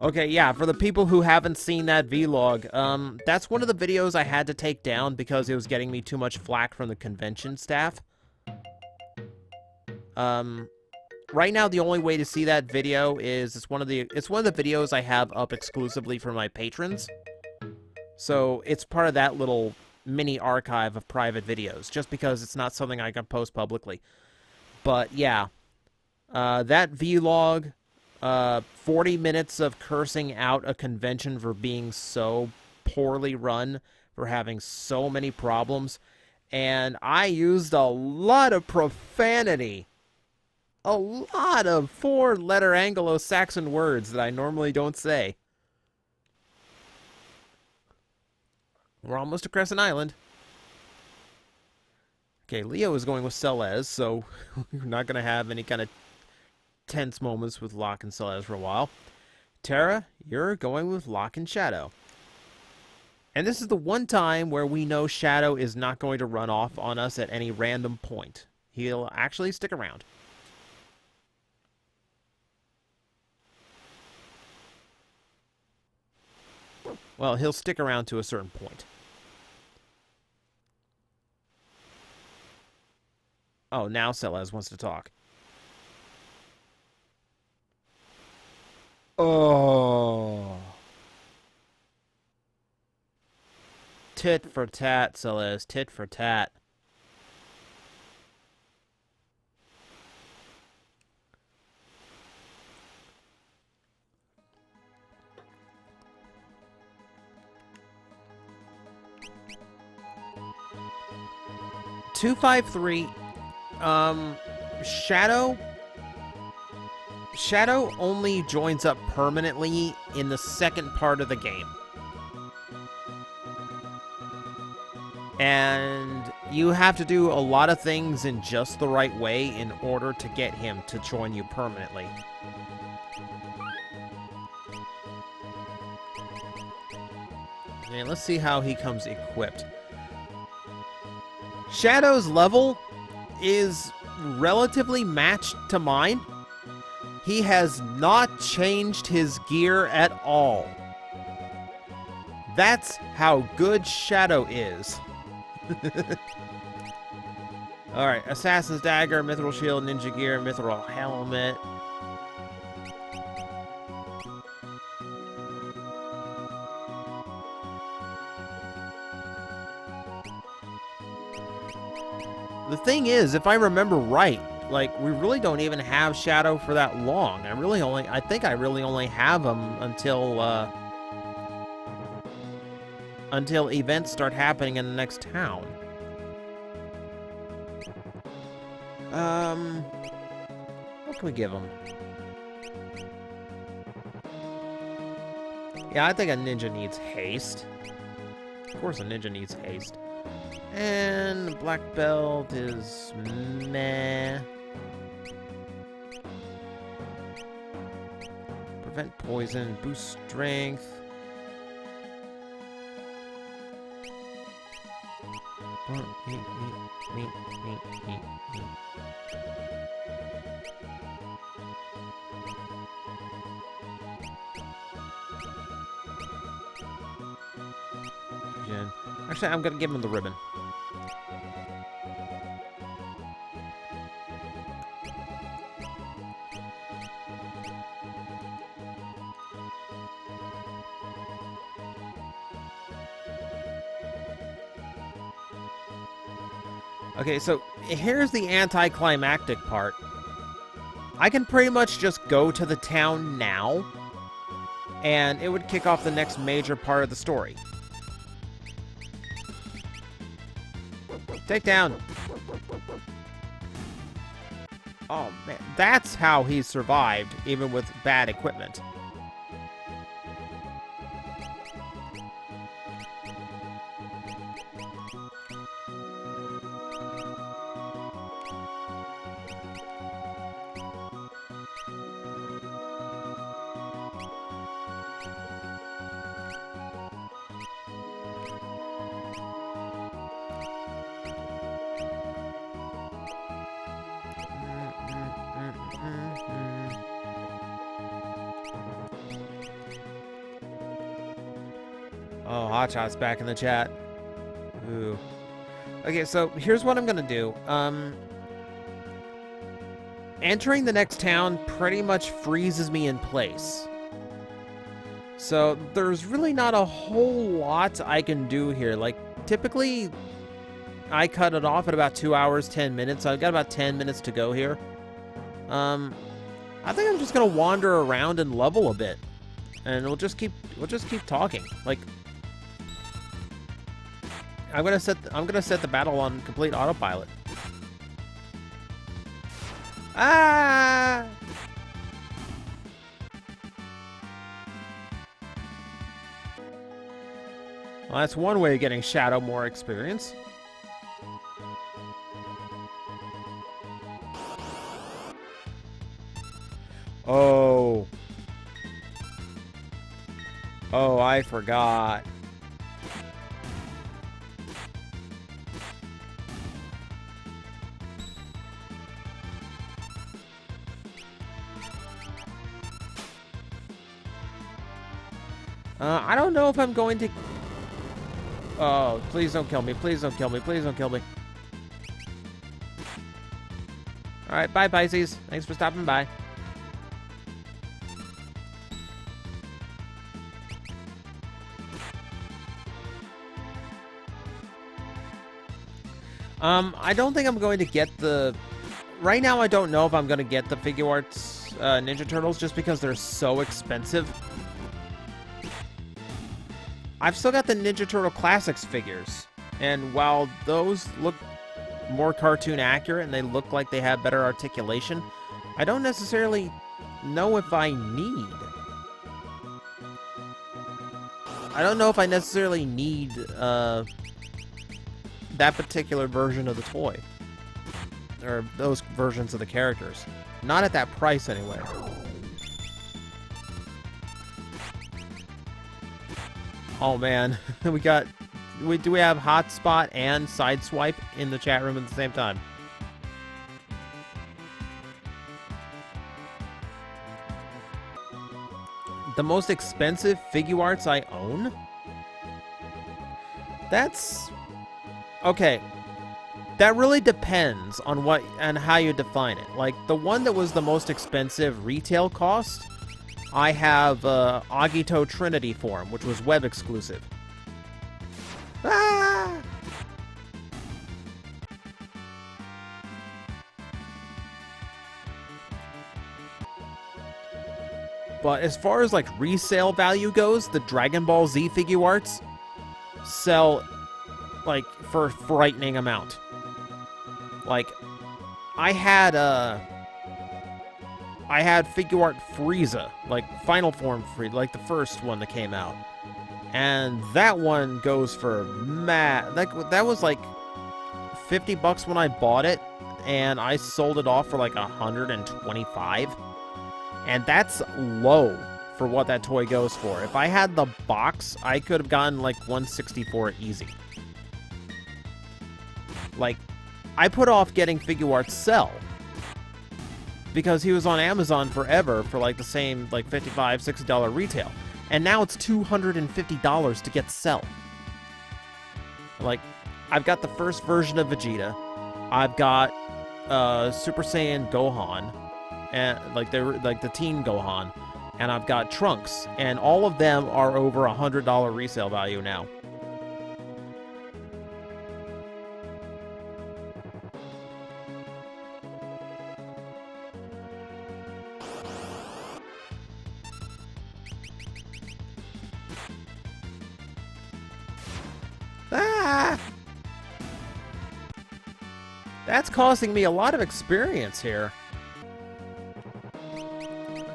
Okay, yeah, for the people who haven't seen that vlog, that's one of the videos I had to take down because it was getting me too much flack from the convention staff. Right now, the only way to see that video is it's one of the videos I have up exclusively for my patrons. So it's part of that little mini archive of private videos, just because it's not something I can post publicly. But yeah, that vlog, 40 minutes of cursing out a convention for being so poorly run, for having so many problems, and I used a lot of profanity. A lot of 4-letter Anglo-Saxon words that I normally don't say. We're almost to Crescent Island. Okay, Leo is going with Celeste, so we're not going to have any kind of tense moments with Locke and Celeste for a while. Tara, you're going with Locke and Shadow. And this is the one time where we know Shadow is not going to run off on us at any random point. He'll actually stick around. Well, he'll stick around to a certain point. Oh, now Celeste wants to talk. Oh. Tit for tat, Celeste. Tit for tat. $253. Shadow only joins up permanently in the second part of the game. And you have to do a lot of things in just the right way in order to get him to join you permanently. And let's see how he comes equipped. Shadow's level is relatively matched to mine. He has not changed his gear at all. That's how good Shadow is. Alright, Assassin's Dagger, Mithril Shield, Ninja Gear, Mithril Helmet. The thing is, if I remember right, like, we really don't even have Shadow for that long. I think I really only have him until, until events start happening in the next town. What can we give him? Yeah, I think a ninja needs haste. Of course a ninja needs haste. And black belt is meh. Prevent poison, boost strength. Actually, I'm gonna give him the ribbon. Okay, so here's the anticlimactic part. I can pretty much just go to the town now, and it would kick off the next major part of the story. Take down. Oh, man. That's how he survived, even with bad equipment. Oh, Hotshot's back in the chat. Ooh. Okay, so here's what I'm gonna do. Entering the next town pretty much freezes me in place. So there's really not a whole lot I can do here. Like, typically, I cut it off at about 2 hours, 10 minutes. So I've got about 10 minutes to go here. I think I'm just gonna wander around and level a bit. And we'll just keep talking. Like, I'm gonna set the battle on complete autopilot. Ah! Well, that's one way of getting Shadow more experience. Oh. Oh, I forgot. I don't know if I'm going to... Oh, please don't kill me. Please don't kill me. Please don't kill me. Alright, bye, Pisces. Thanks for stopping by. I don't think I'm going to get the... Right now, I don't know if I'm going to get the Figure Arts Ninja Turtles just because they're so expensive. I've still got the Ninja Turtle Classics figures, and while those look more cartoon accurate and they look like they have better articulation, I don't necessarily know if I need... I don't know if I necessarily need that particular version of the toy. Or those versions of the characters. Not at that price, anyway. Oh man, do we have Hotspot and Sideswipe in the chat room at the same time? The most expensive Figure Arts I own? That's... Okay. That really depends on what and how you define it. Like, the one that was the most expensive retail cost... I have Agito Trinity form, which was web exclusive. Ah! But as far as like resale value goes, the Dragon Ball Z Figure Arts sell, like, for a frightening amount. Like, I had Figure Art Frieza, like, Final Form Frieza, like the first one that came out. And that one goes for that was like $50 when I bought it, and I sold it off for like 125. And that's low for what that toy goes for. If I had the box, I could have gotten like 164 easy. Like, I put off getting Figure Art Cell because he was on Amazon forever for like the same like $55, $60 retail. And now it's $250 to get Cell. Like, I've got the first version of Vegeta. I've got Super Saiyan Gohan, and like the teen Gohan, and I've got Trunks, and all of them are over $100 resale value now. Ah! That's costing me a lot of experience here.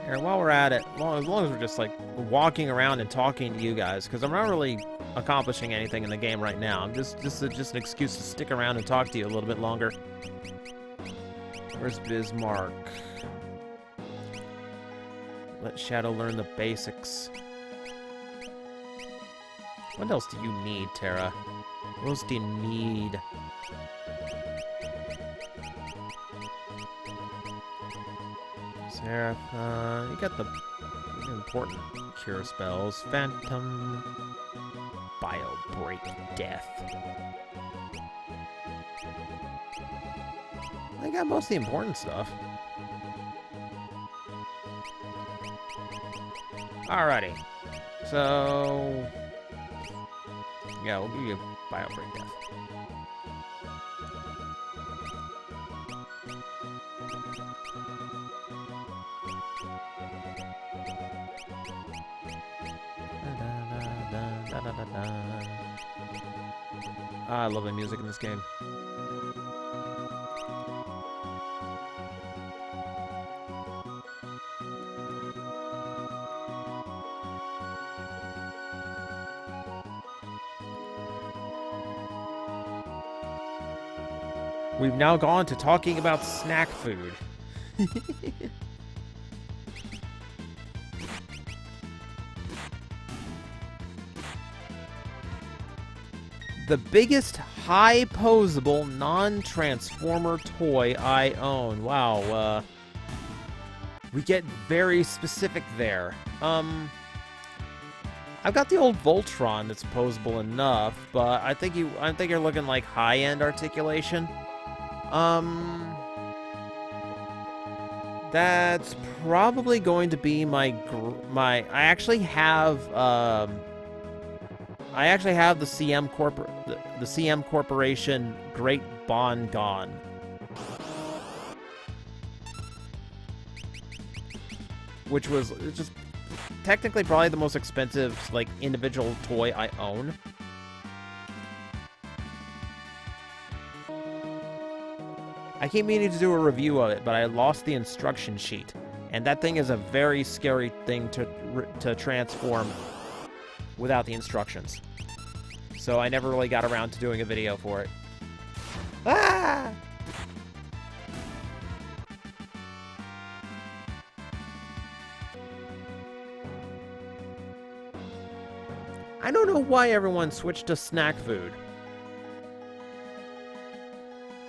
Here, while we're at it, as long as we're just, like, walking around and talking to you guys, because I'm not really accomplishing anything in the game right now. I'm just an excuse to stick around and talk to you a little bit longer. Where's Bismarck? Let Shadow learn the basics. What else do you need, Terra? What else do you need? Seraph, you got the important cure spells. Phantom, Bio Break, Death. I got most of the important stuff. Alrighty. So... yeah, we'll give you Bio Break Death. I love the music in this game. We've now gone to talking about snack food. The biggest high-posable, non-transformer toy I own. Wow, we get very specific there. I've got the old Voltron that's posable enough, but I think you're looking like high-end articulation. That's probably going to be I actually have the CM Corporation Great Bon Gon. Which was just technically probably the most expensive, like, individual toy I own. I keep meaning to do a review of it, but I lost the instruction sheet. And that thing is a very scary thing to transform without the instructions. So I never really got around to doing a video for it. Ah! I don't know why everyone switched to snack food.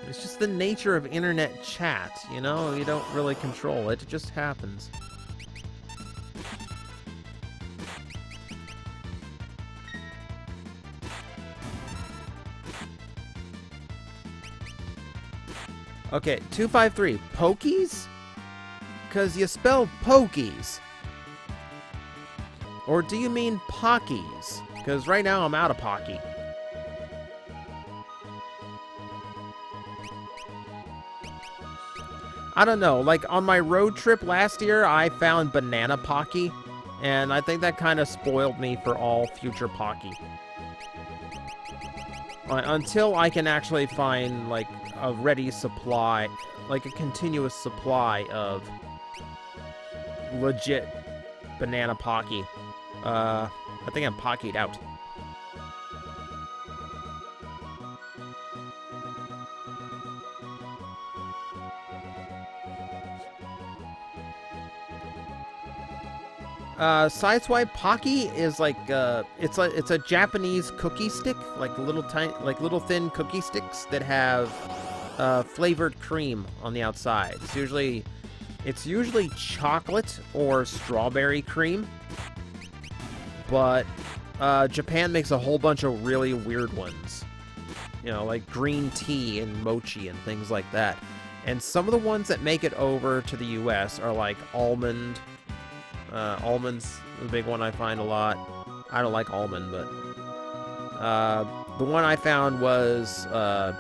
It's just the nature of internet chat, you know? You don't really control it. It just happens. Okay, 253. Pokies? Because you spell Pokies. Or do you mean Pockies? Because right now I'm out of Pocky. I don't know, like on my road trip last year, I found Banana Pocky, and I think that kind of spoiled me for all future Pocky. until I can actually find, like, a ready supply, like a continuous supply of legit banana Pocky. I think I'm Pockied out. Sideswipe Pocky is like it's a Japanese cookie stick, like little thin cookie sticks that have flavored cream on the outside. It's usually chocolate or strawberry cream, but Japan makes a whole bunch of really weird ones. You know, like green tea and mochi and things like that. And some of the ones that make it over to the US are like almond. Almond's the big one I find a lot. I don't like almond, but the one I found was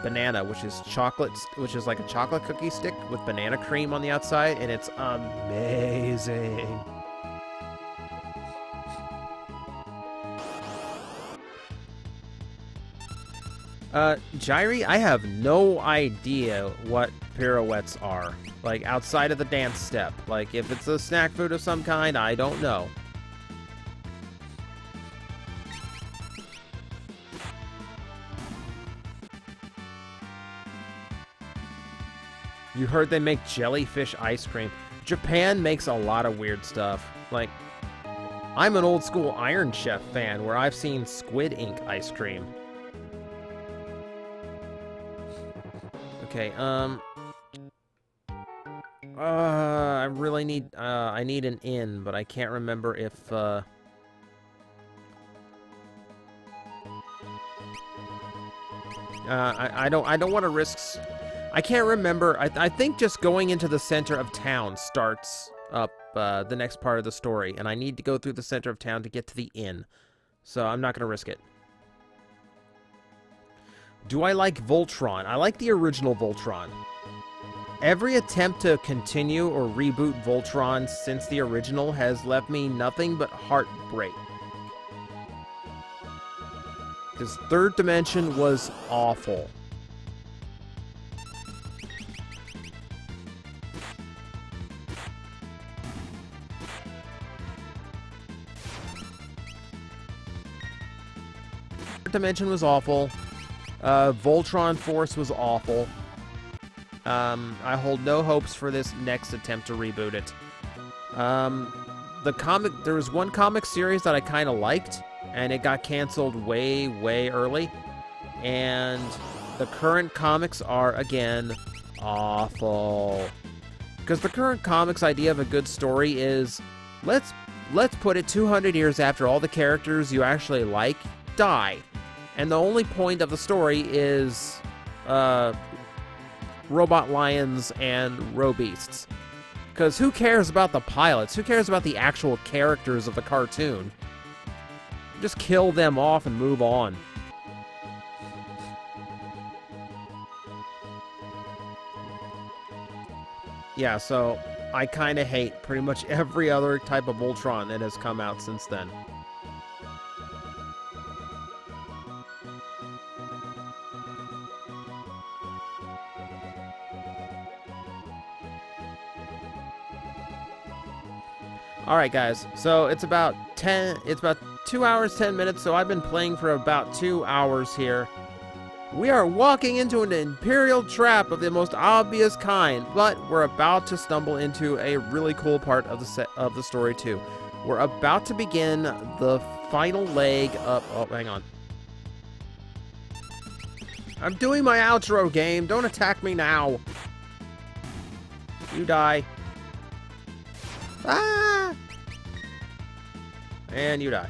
banana, which is chocolate, which is like a chocolate cookie stick with banana cream on the outside, and it's amazing. Jairi, I have no idea what pirouettes are. Like, outside of the dance step. Like, if it's a snack food of some kind, I don't know. You heard they make jellyfish ice cream. Japan makes a lot of weird stuff. Like, I'm an old school Iron Chef fan where I've seen squid ink ice cream. Okay, I really need, I need an inn, but I can't remember if, I don't want to risk, I can't remember, I think just going into the center of town starts up, the next part of the story, and I need to go through the center of town to get to the inn, so I'm not going to risk it. Do I like Voltron? I like the original Voltron. Every attempt to continue or reboot Voltron since the original has left me nothing but heartbreak. Because Third Dimension was awful. Third Dimension was awful. Voltron Force was awful. I hold no hopes for this next attempt to reboot it. There was one comic series that I kind of liked, and it got canceled way, way early. And the current comics are, again, awful. Because the current comics idea of a good story is, let's put it 200 years after all the characters you actually like die. And the only point of the story is, robot lions and robeasts. Because who cares about the pilots? Who cares about the actual characters of the cartoon? Just kill them off and move on. Yeah, so I kind of hate pretty much every other type of Voltron that has come out since then. Alright guys, so it's about 2 hours, 10 minutes, so I've been playing for about 2 hours here. We are walking into an imperial trap of the most obvious kind, but we're about to stumble into a really cool part of the story too. We're about to begin the final leg of, oh, hang on. I'm doing my outro game, don't attack me now. You die. Ah! And you die.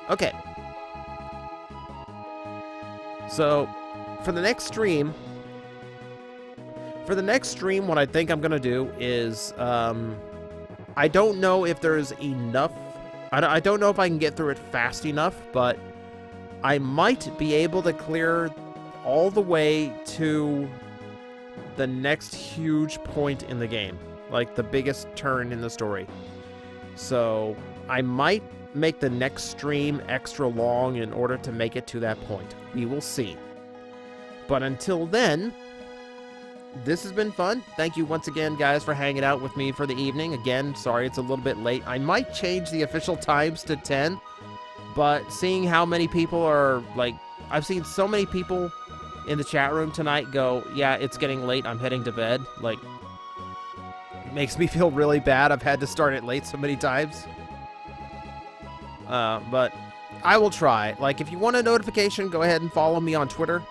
Okay. So, for the next stream, what I think I'm gonna do is, I don't know if there's enough, I don't know if I can get through it fast enough, but I might be able to clear all the way to the next huge point in the game. Like, the biggest turn in the story. So I might make the next stream extra long in order to make it to that point. We will see. But until then, this has been fun. Thank you once again, guys, for hanging out with me for the evening. Again, sorry it's a little bit late. I might change the official times to 10, but seeing how many people are, like, I've seen so many people in the chat room tonight go, yeah, it's getting late, I'm heading to bed. Like, it makes me feel really bad. I've had to start it late so many times. But I will try. Like, if you want a notification, go ahead and follow me on Twitter,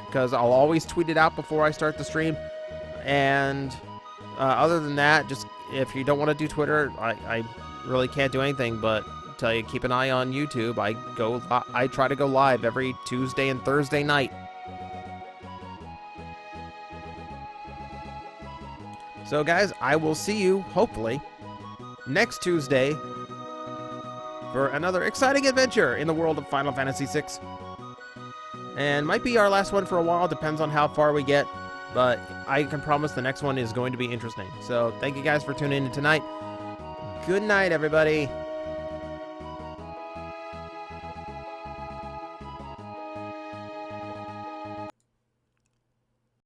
because I'll always tweet it out before I start the stream. And other than that, just if you don't want to do Twitter, I really can't do anything but tell you, keep an eye on YouTube. I try to go live every Tuesday and Thursday night. So guys, I will see you, hopefully, next Tuesday for another exciting adventure in the world of Final Fantasy VI. And might be our last one for a while, depends on how far we get, but I can promise the next one is going to be interesting. So thank you guys for tuning in tonight. Good night, everybody.